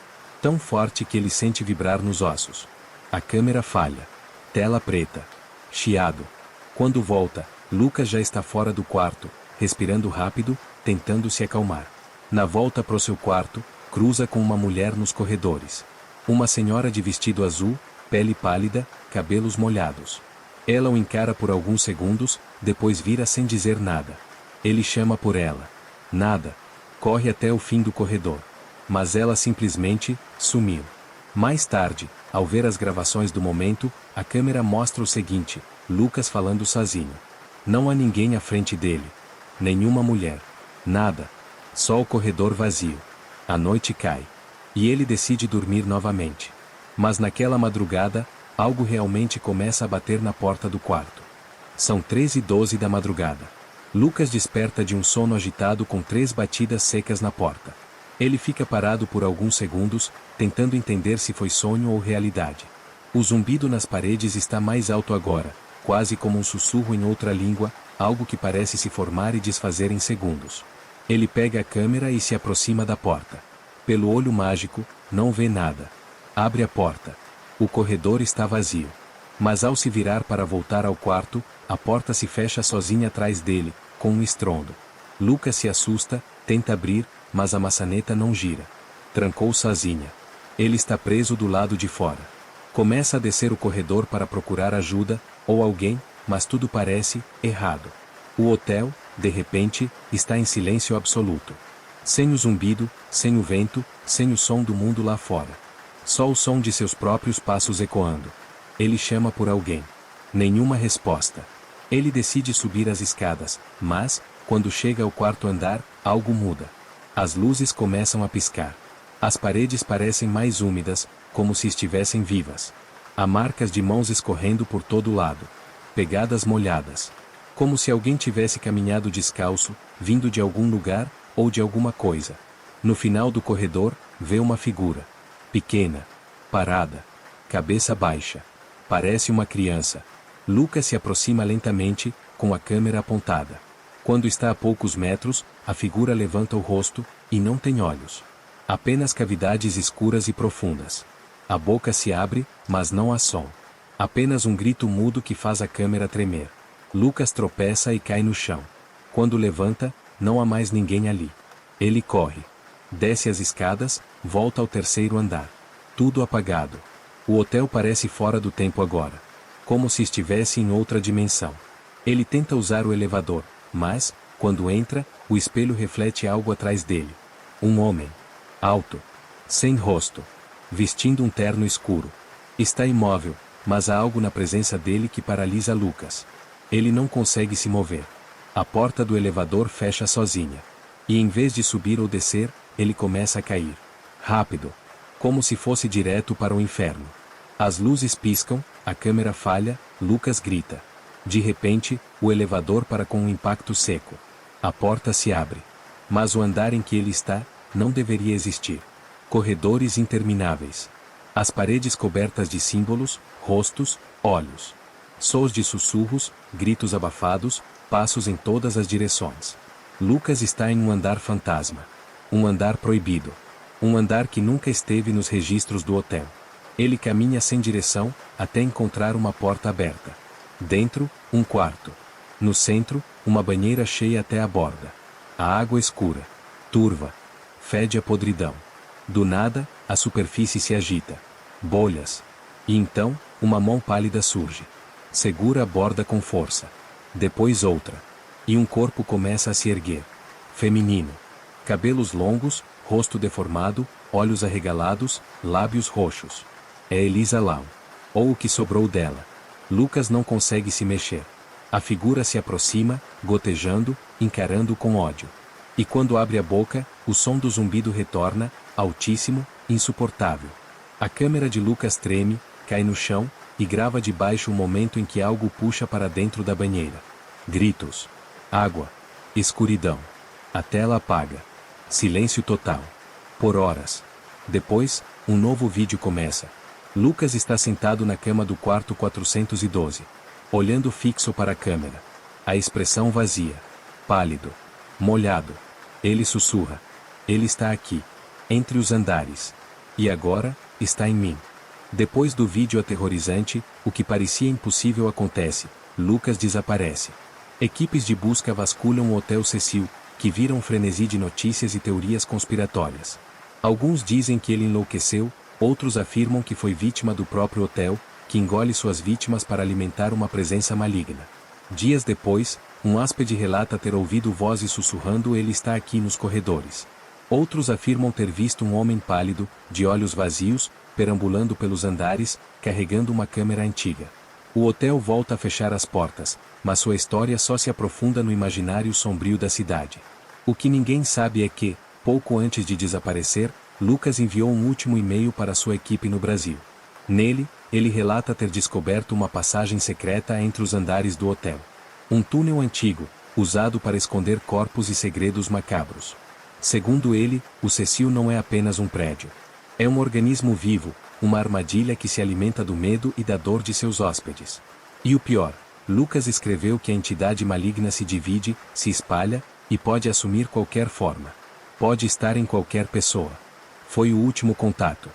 Tão forte que ele sente vibrar nos ossos. A câmera falha. Tela preta. Chiado. Quando volta, Lucas já está fora do quarto, respirando rápido, tentando se acalmar. Na volta pro seu quarto, cruza com uma mulher nos corredores. Uma senhora de vestido azul, pele pálida, cabelos molhados. Ela o encara por alguns segundos, depois vira sem dizer nada. Ele chama por ela. Nada. Corre até o fim do corredor. Mas ela simplesmente sumiu. Mais tarde, ao ver as gravações do momento, a câmera mostra o seguinte: Lucas falando sozinho. Não há ninguém à frente dele. Nenhuma mulher. Nada. Só o corredor vazio. A noite cai. E ele decide dormir novamente. Mas naquela madrugada, algo realmente começa a bater na porta do quarto. São 3h12 da madrugada. Lucas desperta de um sono agitado com 3 batidas secas na porta. Ele fica parado por alguns segundos, tentando entender se foi sonho ou realidade. O zumbido nas paredes está mais alto agora, quase como um sussurro em outra língua, algo que parece se formar e desfazer em segundos. Ele pega a câmera e se aproxima da porta. Pelo olho mágico, não vê nada. Abre a porta. O corredor está vazio. Mas ao se virar para voltar ao quarto, a porta se fecha sozinha atrás dele, com um estrondo. Lucas se assusta, tenta abrir, mas a maçaneta não gira. Trancou sozinha. Ele está preso do lado de fora. Começa a descer o corredor para procurar ajuda, ou alguém, mas tudo parece errado. O hotel, de repente, está em silêncio absoluto. Sem o zumbido, sem o vento, sem o som do mundo lá fora. Só o som de seus próprios passos ecoando. Ele chama por alguém. Nenhuma resposta. Ele decide subir as escadas, mas, quando chega ao quarto andar, algo muda. As luzes começam a piscar. As paredes parecem mais úmidas, como se estivessem vivas. Há marcas de mãos escorrendo por todo lado. Pegadas molhadas. Como se alguém tivesse caminhado descalço, vindo de algum lugar, ou de alguma coisa. No final do corredor, vê uma figura. Pequena. Parada. Cabeça baixa. Parece uma criança. Lucas se aproxima lentamente, com a câmera apontada. Quando está a poucos metros, a figura levanta o rosto, e não tem olhos. Apenas cavidades escuras e profundas. A boca se abre, mas não há som. Apenas um grito mudo que faz a câmera tremer. Lucas tropeça e cai no chão. Quando levanta, não há mais ninguém ali. Ele corre. Desce as escadas, volta ao terceiro andar. Tudo apagado. O hotel parece fora do tempo agora. Como se estivesse em outra dimensão. Ele tenta usar o elevador, mas, quando entra, o espelho reflete algo atrás dele. Um homem. Alto. Sem rosto. Vestindo um terno escuro. Está imóvel, mas há algo na presença dele que paralisa Lucas. Ele não consegue se mover. A porta do elevador fecha sozinha. E em vez de subir ou descer, ele começa a cair. Rápido. Como se fosse direto para o inferno. As luzes piscam, a câmera falha, Lucas grita. De repente, o elevador para com um impacto seco. A porta se abre. Mas o andar em que ele está, não deveria existir. Corredores intermináveis. As paredes cobertas de símbolos, rostos, olhos. Sons de sussurros, gritos abafados, passos em todas as direções. Lucas está em um andar fantasma. Um andar proibido. Um andar que nunca esteve nos registros do hotel. Ele caminha sem direção, até encontrar uma porta aberta. Dentro, um quarto. No centro, uma banheira cheia até a borda. A água escura. Turva. Fede a podridão. Do nada, a superfície se agita. Bolhas. E então, uma mão pálida surge. Segura a borda com força. Depois outra. E um corpo começa a se erguer. Feminino. Cabelos longos, rosto deformado, olhos arregalados, lábios roxos. É Elisa Lam. Ou o que sobrou dela. Lucas não consegue se mexer. A figura se aproxima, gotejando, encarando com ódio. E quando abre a boca, o som do zumbido retorna, altíssimo, insuportável. A câmera de Lucas treme, cai no chão, e grava de baixo o momento em que algo puxa para dentro da banheira. Gritos. Água. Escuridão. A tela apaga. Silêncio total. Por horas. Depois, um novo vídeo começa. Lucas está sentado na cama do quarto 412. Olhando fixo para a câmera. A expressão vazia. Pálido. Molhado. Ele sussurra. Ele está aqui. Entre os andares. E agora, está em mim. Depois do vídeo aterrorizante, o que parecia impossível acontece. Lucas desaparece. Equipes de busca vasculham o Hotel Cecil, que viram um frenesi de notícias e teorias conspiratórias. Alguns dizem que ele enlouqueceu, outros afirmam que foi vítima do próprio hotel, que engole suas vítimas para alimentar uma presença maligna. Dias depois, um hóspede relata ter ouvido vozes sussurrando: ele está aqui nos corredores. Outros afirmam ter visto um homem pálido, de olhos vazios, perambulando pelos andares, carregando uma câmera antiga. O hotel volta a fechar as portas, mas sua história só se aprofunda no imaginário sombrio da cidade. O que ninguém sabe é que, pouco antes de desaparecer, Lucas enviou um último e-mail para sua equipe no Brasil. Nele, ele relata ter descoberto uma passagem secreta entre os andares do hotel. Um túnel antigo, usado para esconder corpos e segredos macabros. Segundo ele, o Cecil não é apenas um prédio. É um organismo vivo, uma armadilha que se alimenta do medo e da dor de seus hóspedes. E o pior, Lucas escreveu que a entidade maligna se divide, se espalha, e pode assumir qualquer forma. Pode estar em qualquer pessoa. Foi o último contato.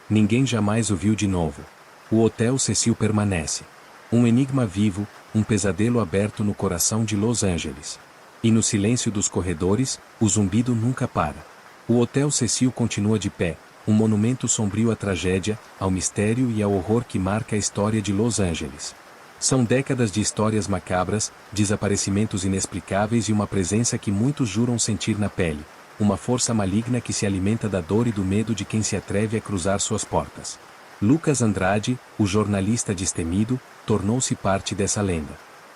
Ninguém jamais o viu de novo. O Hotel Cecil permanece. Um enigma vivo, um pesadelo aberto no coração de Los Angeles. E no silêncio dos corredores, o zumbido nunca para. O Hotel Cecil continua de pé, um monumento sombrio à tragédia, ao mistério e ao horror que marca a história de Los Angeles. São décadas de histórias macabras, desaparecimentos inexplicáveis e uma presença que muitos juram sentir na pele, uma força maligna que se alimenta da dor e do medo de quem se atreve a cruzar suas portas. Lucas Andrade, o jornalista destemido, tornou-se parte dessa lenda.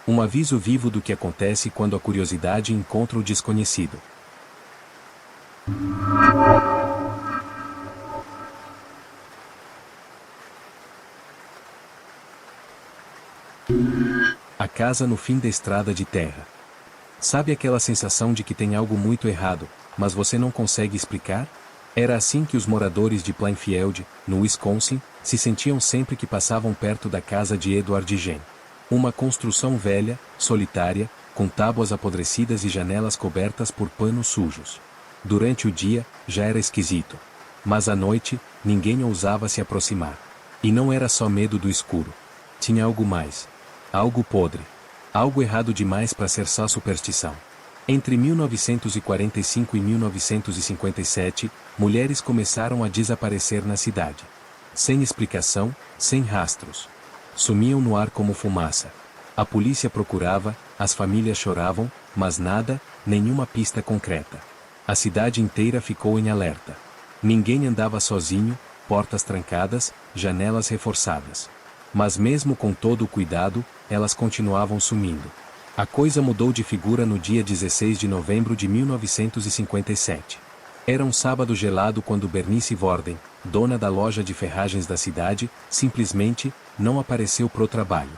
Um aviso vivo do que acontece quando a curiosidade encontra o desconhecido. A casa no fim da estrada de terra. Sabe aquela sensação de que tem algo muito errado, mas você não consegue explicar? Era assim que os moradores de Plainfield, no Wisconsin, se sentiam sempre que passavam perto da casa de Edward Gen. Uma construção velha, solitária, com tábuas apodrecidas e janelas cobertas por panos sujos. Durante o dia, já era esquisito. Mas à noite, ninguém ousava se aproximar. E não era só medo do escuro. Tinha algo mais. Algo podre. Algo errado demais para ser só superstição. Entre 1945 e 1957, mulheres começaram a desaparecer na cidade. Sem explicação, sem rastros. Sumiam no ar como fumaça. A polícia procurava, as famílias choravam, mas nada, nenhuma pista concreta. A cidade inteira ficou em alerta. Ninguém andava sozinho, portas trancadas, janelas reforçadas. Mas mesmo com todo o cuidado, elas continuavam sumindo. A coisa mudou de figura no dia 16 de novembro de 1957. Era um sábado gelado quando Bernice Worden, dona da loja de ferragens da cidade, simplesmente não apareceu pro trabalho.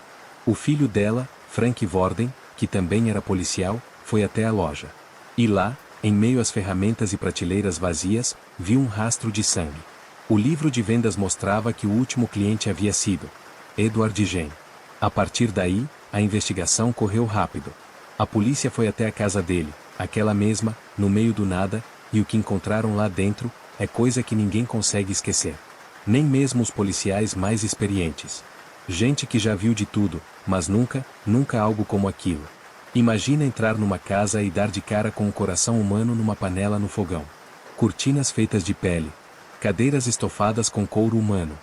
O filho dela, Frank Worden, que também era policial, foi até a loja. E lá, em meio às ferramentas e prateleiras vazias, viu um rastro de sangue. O livro de vendas mostrava que o último cliente havia sido Edward Gen. A partir daí, a investigação correu rápido. A polícia foi até a casa dele, aquela mesma, no meio do nada, e o que encontraram lá dentro, é coisa que ninguém consegue esquecer. Nem mesmo os policiais mais experientes. Gente que já viu de tudo, mas nunca algo como aquilo. Imagina entrar numa casa e dar de cara com um coração humano numa panela no fogão. Cortinas feitas de pele. Cadeiras estofadas com couro humano.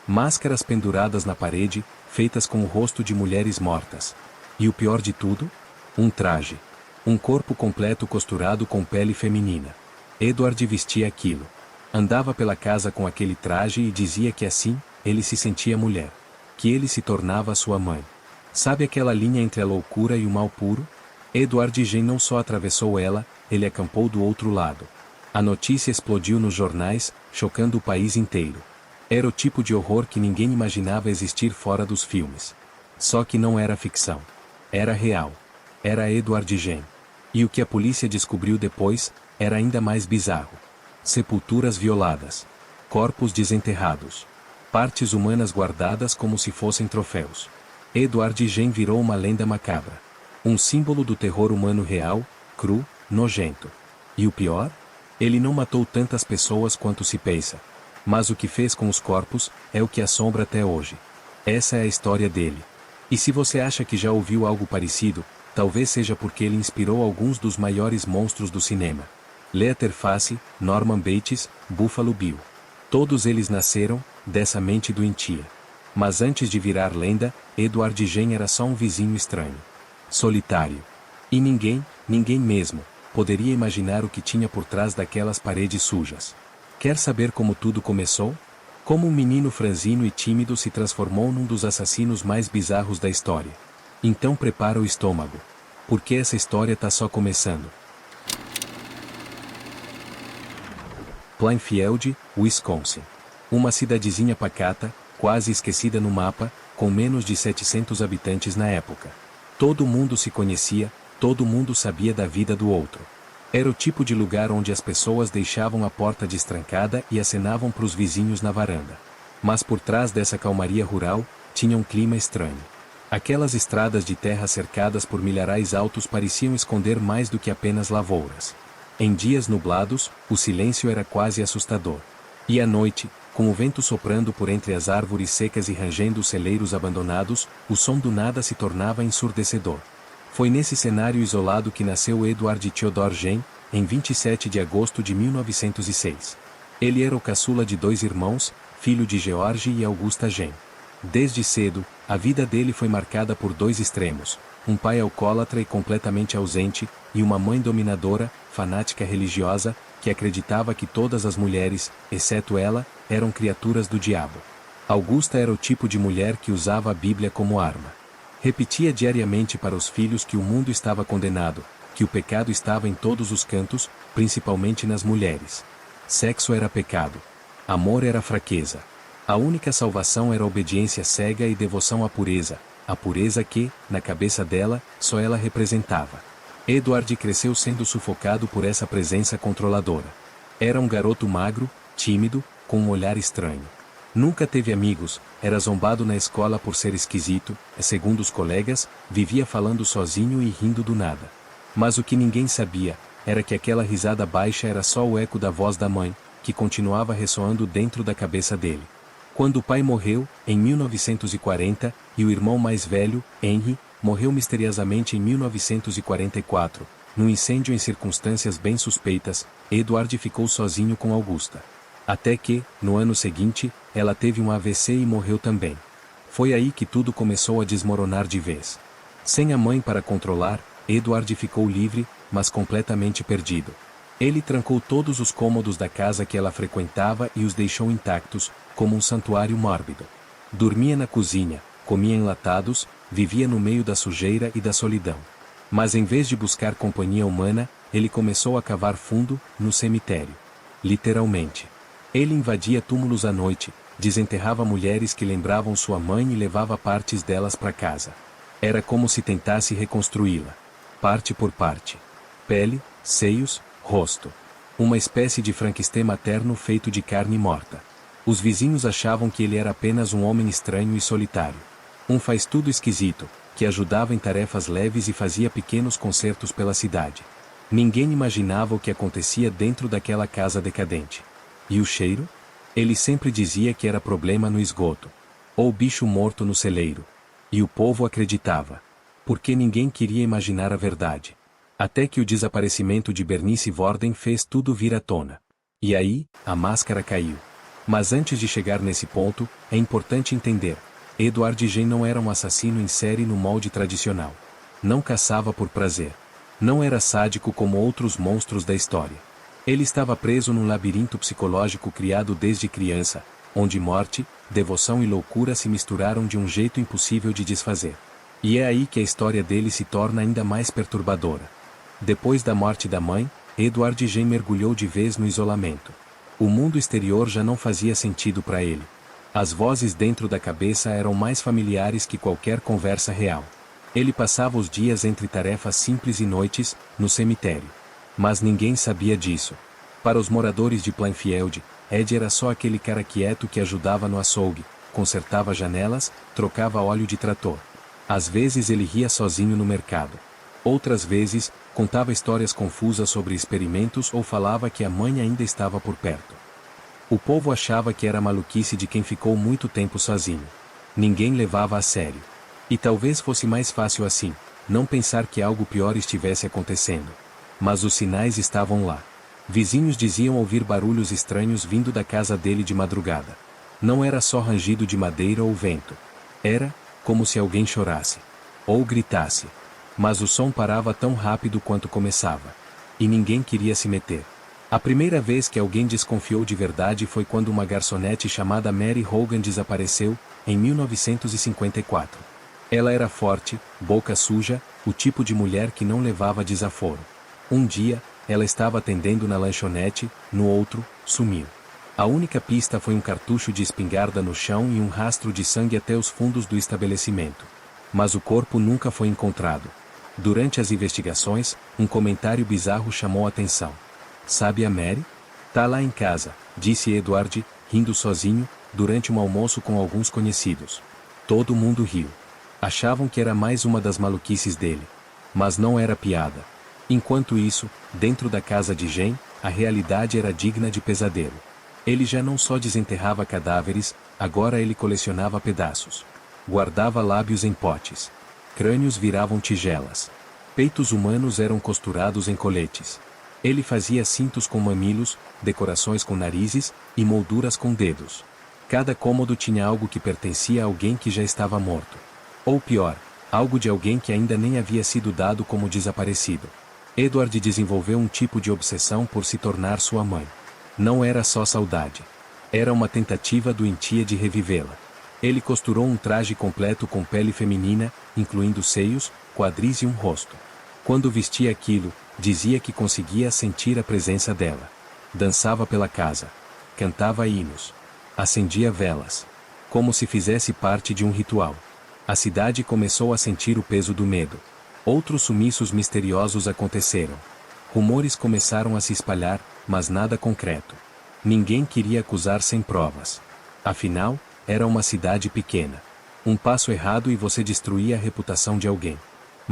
Máscaras penduradas na parede, feitas com o rosto de mulheres mortas. E o pior de tudo? Um traje. Um corpo completo costurado com pele feminina. Edward vestia aquilo. Andava pela casa com aquele traje e dizia que assim, ele se sentia mulher. Que ele se tornava sua mãe. Sabe aquela linha entre a loucura e o mal puro? Edward Gen não só atravessou ela, ele acampou do outro lado. A notícia explodiu nos jornais, chocando o país inteiro. Era o tipo de horror que ninguém imaginava existir fora dos filmes. Só que não era ficção. Era real. Era Edward Gen. E o que a polícia descobriu depois, era ainda mais bizarro. Sepulturas violadas. Corpos desenterrados. Partes humanas guardadas como se fossem troféus. Edward Gen virou uma lenda macabra. Um símbolo do terror humano real, cru, nojento. E o pior? Ele não matou tantas pessoas quanto se pensa. Mas o que fez com os corpos, é o que assombra até hoje. Essa é a história dele. E se você acha que já ouviu algo parecido, talvez seja porque ele inspirou alguns dos maiores monstros do cinema. Leatherface, Norman Bates, Buffalo Bill. Todos eles nasceram dessa mente doentia. Mas antes de virar lenda, Edward Gen era só um vizinho estranho. Solitário. E ninguém mesmo, poderia imaginar o que tinha por trás daquelas paredes sujas. Quer saber como tudo começou? Como um menino franzino e tímido se transformou num dos assassinos mais bizarros da história. Então prepara o estômago. Porque essa história tá só começando. Plainfield, Wisconsin. Uma cidadezinha pacata, quase esquecida no mapa, com menos de 700 habitantes na época. Todo mundo se conhecia, todo mundo sabia da vida do outro. Era o tipo de lugar onde as pessoas deixavam a porta destrancada e acenavam para os vizinhos na varanda. Mas por trás dessa calmaria rural, tinha um clima estranho. Aquelas estradas de terra cercadas por milharais altos pareciam esconder mais do que apenas lavouras. Em dias nublados, o silêncio era quase assustador. E à noite, com o vento soprando por entre as árvores secas e rangendo os celeiros abandonados, o som do nada se tornava ensurdecedor. Foi nesse cenário isolado que nasceu Edward Theodore Gen, em 27 de agosto de 1906. Ele era o caçula de 2 irmãos, filho de George e Augusta Gen. Desde cedo, a vida dele foi marcada por 2 extremos, um pai alcoólatra e completamente ausente, e uma mãe dominadora, fanática religiosa, que acreditava que todas as mulheres, exceto ela, eram criaturas do diabo. Augusta era o tipo de mulher que usava a Bíblia como arma. Repetia diariamente para os filhos que o mundo estava condenado, que o pecado estava em todos os cantos, principalmente nas mulheres. Sexo era pecado. Amor era fraqueza. A única salvação era obediência cega e devoção à pureza, a pureza que, na cabeça dela, só ela representava. Edward cresceu sendo sufocado por essa presença controladora. Era um garoto magro, tímido, com um olhar estranho. Nunca teve amigos, era zombado na escola por ser esquisito, segundo os colegas, vivia falando sozinho e rindo do nada. Mas o que ninguém sabia, era que aquela risada baixa era só o eco da voz da mãe, que continuava ressoando dentro da cabeça dele. Quando o pai morreu, em 1940, e o irmão mais velho, Henry, morreu misteriosamente em 1944, num incêndio em circunstâncias bem suspeitas, Edward ficou sozinho com Augusta. Até que, no ano seguinte, ela teve um AVC e morreu também. Foi aí que tudo começou a desmoronar de vez. Sem a mãe para controlar, Edward ficou livre, mas completamente perdido. Ele trancou todos os cômodos da casa que ela frequentava e os deixou intactos, como um santuário mórbido. Dormia na cozinha, comia enlatados, vivia no meio da sujeira e da solidão. Mas em vez de buscar companhia humana, ele começou a cavar fundo, no cemitério. Literalmente. Ele invadia túmulos à noite, desenterrava mulheres que lembravam sua mãe e levava partes delas para casa. Era como se tentasse reconstruí-la. Parte por parte. Pele, seios, rosto. Uma espécie de Frankenstein materno feito de carne morta. Os vizinhos achavam que ele era apenas um homem estranho e solitário. Um faz-tudo esquisito, que ajudava em tarefas leves e fazia pequenos concertos pela cidade. Ninguém imaginava o que acontecia dentro daquela casa decadente. E o cheiro? Ele sempre dizia que era problema no esgoto. Ou bicho morto no celeiro. E o povo acreditava. Porque ninguém queria imaginar a verdade. Até que o desaparecimento de Bernice Worden fez tudo vir à tona. E aí, a máscara caiu. Mas antes de chegar nesse ponto, é importante entender. Edward Gen não era um assassino em série no molde tradicional. Não caçava por prazer. Não era sádico como outros monstros da história. Ele estava preso num labirinto psicológico criado desde criança, onde morte, devoção e loucura se misturaram de um jeito impossível de desfazer. E é aí que a história dele se torna ainda mais perturbadora. Depois da morte da mãe, Edward Gen mergulhou de vez no isolamento. O mundo exterior já não fazia sentido para ele. As vozes dentro da cabeça eram mais familiares que qualquer conversa real. Ele passava os dias entre tarefas simples e noites, no cemitério. Mas ninguém sabia disso. Para os moradores de Plainfield, Ed era só aquele cara quieto que ajudava no açougue, consertava janelas, trocava óleo de trator. Às vezes ele ria sozinho no mercado. Outras vezes, contava histórias confusas sobre experimentos ou falava que a mãe ainda estava por perto. O povo achava que era maluquice de quem ficou muito tempo sozinho. Ninguém levava a sério. E talvez fosse mais fácil assim, não pensar que algo pior estivesse acontecendo. Mas os sinais estavam lá. Vizinhos diziam ouvir barulhos estranhos vindo da casa dele de madrugada. Não era só rangido de madeira ou vento. Era, como se alguém chorasse. Ou gritasse. Mas o som parava tão rápido quanto começava. E ninguém queria se meter. A primeira vez que alguém desconfiou de verdade foi quando uma garçonete chamada Mary Hogan desapareceu, em 1954. Ela era forte, boca suja, o tipo de mulher que não levava desaforo. Um dia, ela estava atendendo na lanchonete, no outro, sumiu. A única pista foi um cartucho de espingarda no chão e um rastro de sangue até os fundos do estabelecimento. Mas o corpo nunca foi encontrado. Durante as investigações, um comentário bizarro chamou a atenção. Sabe a Mary? Tá lá em casa, disse Edward, rindo sozinho, durante um almoço com alguns conhecidos. Todo mundo riu. Achavam que era mais uma das maluquices dele. Mas não era piada. Enquanto isso, dentro da casa de Gen, a realidade era digna de pesadelo. Ele já não só desenterrava cadáveres, agora ele colecionava pedaços. Guardava lábios em potes. Crânios viravam tigelas. Peitos humanos eram costurados em coletes. Ele fazia cintos com mamilos, decorações com narizes, e molduras com dedos. Cada cômodo tinha algo que pertencia a alguém que já estava morto. Ou pior, algo de alguém que ainda nem havia sido dado como desaparecido. Edward desenvolveu um tipo de obsessão por se tornar sua mãe. Não era só saudade. Era uma tentativa doentia de revivê-la. Ele costurou um traje completo com pele feminina, incluindo seios, quadris e um rosto. Quando vestia aquilo, dizia que conseguia sentir a presença dela. Dançava pela casa. Cantava hinos. Acendia velas. Como se fizesse parte de um ritual. A cidade começou a sentir o peso do medo. Outros sumiços misteriosos aconteceram. Rumores começaram a se espalhar, mas nada concreto. Ninguém queria acusar sem provas. Afinal, era uma cidade pequena. Um passo errado e você destruía a reputação de alguém.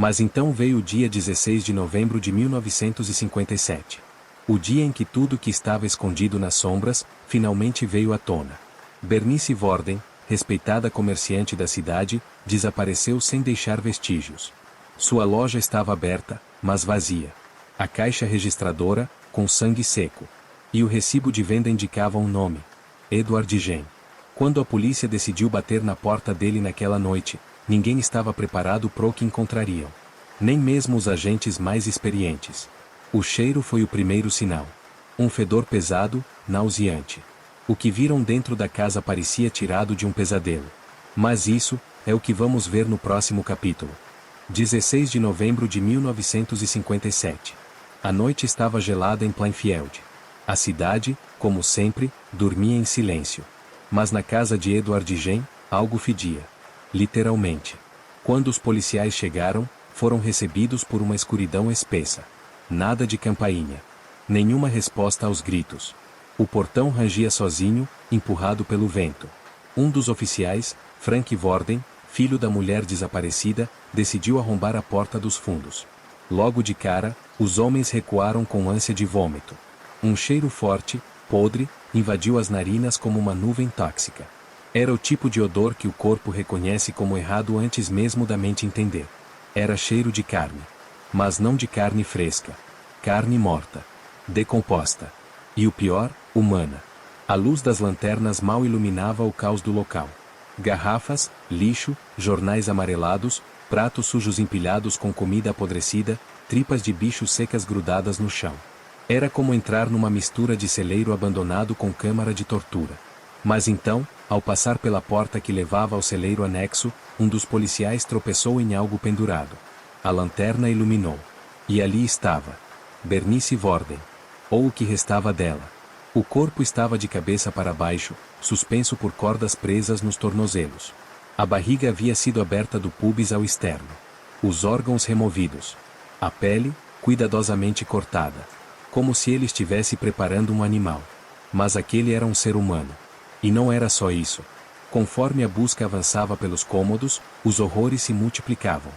Mas então veio o dia 16 de novembro de 1957. O dia em que tudo que estava escondido nas sombras, finalmente veio à tona. Bernice Worden, respeitada comerciante da cidade, desapareceu sem deixar vestígios. Sua loja estava aberta, mas vazia. A caixa registradora, com sangue seco. E o recibo de venda indicava um nome. Edward Gen. Quando a polícia decidiu bater na porta dele naquela noite, ninguém estava preparado para o que encontrariam. Nem mesmo os agentes mais experientes. O cheiro foi o primeiro sinal. Um fedor pesado, nauseante. O que viram dentro da casa parecia tirado de um pesadelo. Mas isso é o que vamos ver no próximo capítulo. 16 de novembro de 1957. A noite estava gelada em Plainfield. A cidade, como sempre, dormia em silêncio. Mas na casa de Edward Gen, algo fedia. Literalmente. Quando os policiais chegaram, foram recebidos por uma escuridão espessa. Nada de campainha. Nenhuma resposta aos gritos. O portão rangia sozinho, empurrado pelo vento. Um dos oficiais, Frank Worden, filho da mulher desaparecida, decidiu arrombar a porta dos fundos. Logo de cara, os homens recuaram com ânsia de vômito. Um cheiro forte, podre, invadiu as narinas como uma nuvem tóxica. Era o tipo de odor que o corpo reconhece como errado antes mesmo da mente entender. Era cheiro de carne. Mas não de carne fresca. Carne morta. Decomposta. E o pior, humana. A luz das lanternas mal iluminava o caos do local. Garrafas, lixo, jornais amarelados, pratos sujos empilhados com comida apodrecida, tripas de bicho secas grudadas no chão. Era como entrar numa mistura de celeiro abandonado com câmara de tortura. Mas então, ao passar pela porta que levava ao celeiro anexo, um dos policiais tropeçou em algo pendurado. A lanterna iluminou. E ali estava. Bernice Worden. Ou o que restava dela. O corpo estava de cabeça para baixo, suspenso por cordas presas nos tornozelos. A barriga havia sido aberta do púbis ao externo. Os órgãos removidos. A pele, cuidadosamente cortada. Como se ele estivesse preparando um animal. Mas aquele era um ser humano. E não era só isso. Conforme a busca avançava pelos cômodos, os horrores se multiplicavam.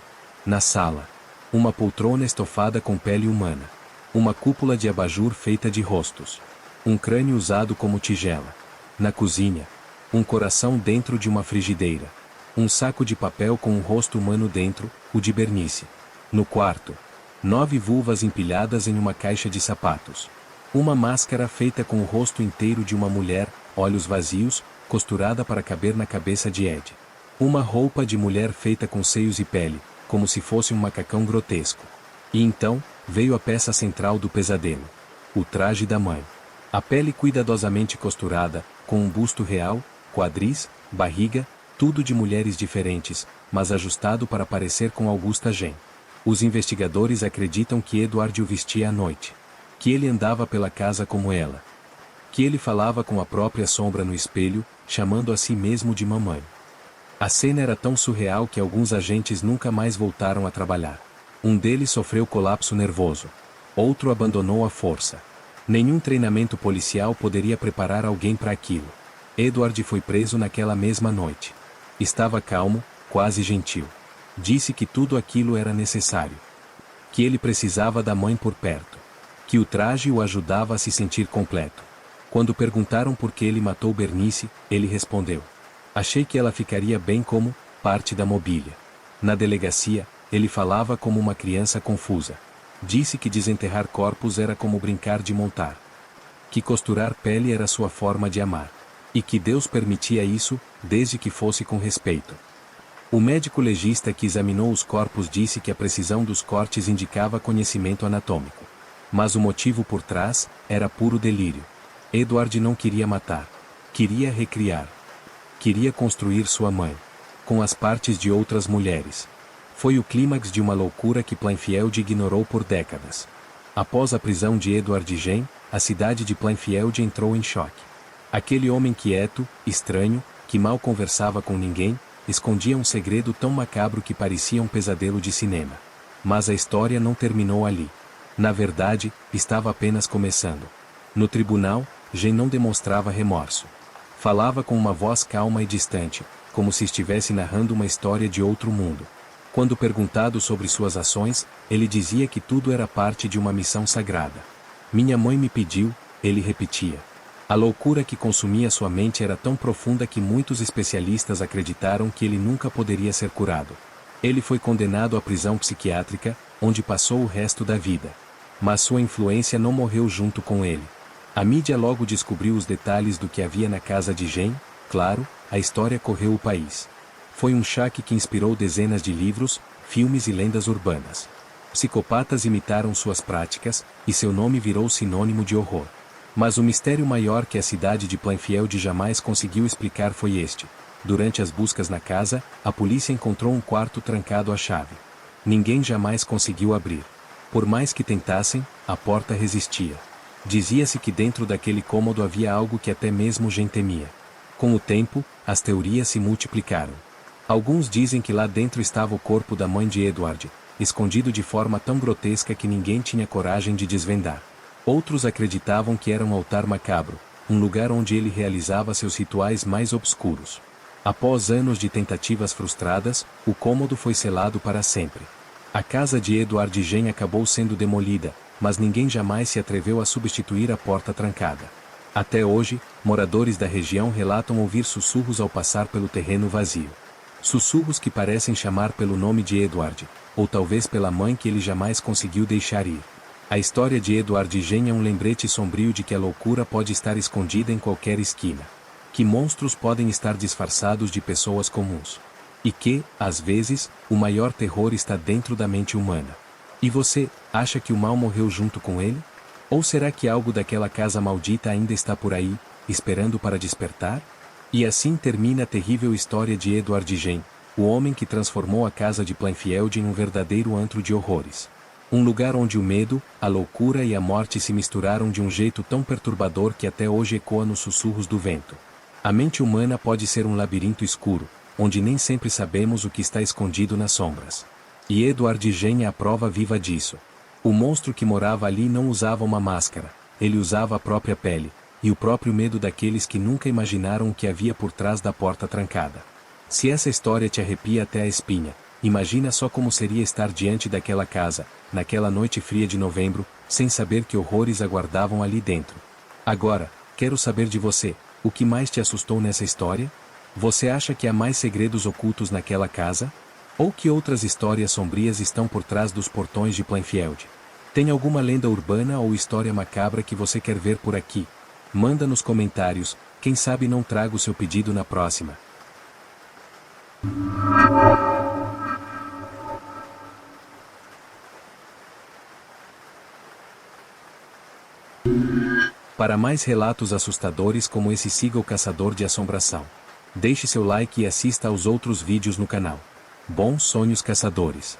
Na sala. Uma poltrona estofada com pele humana. Uma cúpula de abajur feita de rostos. Um crânio usado como tigela. Na cozinha. Um coração dentro de uma frigideira. Um saco de papel com um rosto humano dentro, o de Bernice. No quarto. 9 vulvas empilhadas em uma caixa de sapatos. Uma máscara feita com o rosto inteiro de uma mulher, olhos vazios, costurada para caber na cabeça de Ed. Uma roupa de mulher feita com seios e pele, como se fosse um macacão grotesco. E então, veio a peça central do pesadelo. O traje da mãe. A pele cuidadosamente costurada, com um busto real, quadris, barriga, tudo de mulheres diferentes, mas ajustado para parecer com Augusta Gen. Os investigadores acreditam que Edward o vestia à noite. Que ele andava pela casa como ela. Que ele falava com a própria sombra no espelho, chamando a si mesmo de mamãe. A cena era tão surreal que alguns agentes nunca mais voltaram a trabalhar. Um deles sofreu colapso nervoso. Outro abandonou a força. Nenhum treinamento policial poderia preparar alguém para aquilo. Edward foi preso naquela mesma noite. Estava calmo, quase gentil. Disse que tudo aquilo era necessário. Que ele precisava da mãe por perto. Que o traje o ajudava a se sentir completo. Quando perguntaram por que ele matou Bernice, ele respondeu: achei que ela ficaria bem como parte da mobília. Na delegacia, ele falava como uma criança confusa. Disse que desenterrar corpos era como brincar de montar. Que costurar pele era sua forma de amar. E que Deus permitia isso, desde que fosse com respeito. O médico legista que examinou os corpos disse que a precisão dos cortes indicava conhecimento anatômico. Mas o motivo por trás era puro delírio. Edward não queria matar. Queria recriar. Queria construir sua mãe. Com as partes de outras mulheres. Foi o clímax de uma loucura que Plainfield ignorou por décadas. Após a prisão de Edward Gen, a cidade de Plainfield entrou em choque. Aquele homem quieto, estranho, que mal conversava com ninguém, escondia um segredo tão macabro que parecia um pesadelo de cinema. Mas a história não terminou ali. Na verdade, estava apenas começando. No tribunal, Gen não demonstrava remorso. Falava com uma voz calma e distante, como se estivesse narrando uma história de outro mundo. Quando perguntado sobre suas ações, ele dizia que tudo era parte de uma missão sagrada. Minha mãe me pediu, ele repetia. A loucura que consumia sua mente era tão profunda que muitos especialistas acreditaram que ele nunca poderia ser curado. Ele foi condenado à prisão psiquiátrica, onde passou o resto da vida. Mas sua influência não morreu junto com ele. A mídia logo descobriu os detalhes do que havia na casa de Gen, claro, a história correu o país. Foi um choque que inspirou dezenas de livros, filmes e lendas urbanas. Psicopatas imitaram suas práticas, e seu nome virou sinônimo de horror. Mas o mistério maior que a cidade de Plainfield jamais conseguiu explicar foi este. Durante as buscas na casa, a polícia encontrou um quarto trancado à chave. Ninguém jamais conseguiu abrir. Por mais que tentassem, a porta resistia. Dizia-se que dentro daquele cômodo havia algo que até mesmo Gen temia. Com o tempo, as teorias se multiplicaram. Alguns dizem que lá dentro estava o corpo da mãe de Edward, escondido de forma tão grotesca que ninguém tinha coragem de desvendar. Outros acreditavam que era um altar macabro, um lugar onde ele realizava seus rituais mais obscuros. Após anos de tentativas frustradas, o cômodo foi selado para sempre. A casa de Edward Gen acabou sendo demolida, mas ninguém jamais se atreveu a substituir a porta trancada. Até hoje, moradores da região relatam ouvir sussurros ao passar pelo terreno vazio. Sussurros que parecem chamar pelo nome de Edward, ou talvez pela mãe que ele jamais conseguiu deixar ir. A história de Edward Gen é um lembrete sombrio de que a loucura pode estar escondida em qualquer esquina. Que monstros podem estar disfarçados de pessoas comuns. E que, às vezes, o maior terror está dentro da mente humana. E você, acha que o mal morreu junto com ele? Ou será que algo daquela casa maldita ainda está por aí, esperando para despertar? E assim termina a terrível história de Edward Gen, o homem que transformou a casa de Plainfield em um verdadeiro antro de horrores. Um lugar onde o medo, a loucura e a morte se misturaram de um jeito tão perturbador que até hoje ecoa nos sussurros do vento. A mente humana pode ser um labirinto escuro, onde nem sempre sabemos o que está escondido nas sombras. E Edward Gen é a prova viva disso. O monstro que morava ali não usava uma máscara, ele usava a própria pele, e o próprio medo daqueles que nunca imaginaram o que havia por trás da porta trancada. Se essa história te arrepia até a espinha, imagina só como seria estar diante daquela casa, naquela noite fria de novembro, sem saber que horrores aguardavam ali dentro. Agora, quero saber de você, o que mais te assustou nessa história? Você acha que há mais segredos ocultos naquela casa? Ou que outras histórias sombrias estão por trás dos portões de Plainfield? Tem alguma lenda urbana ou história macabra que você quer ver por aqui? Manda nos comentários, quem sabe não trago o seu pedido na próxima. Para mais relatos assustadores como esse, siga o Caçador de Assombração. Deixe seu like e assista aos outros vídeos no canal. Bons sonhos, caçadores!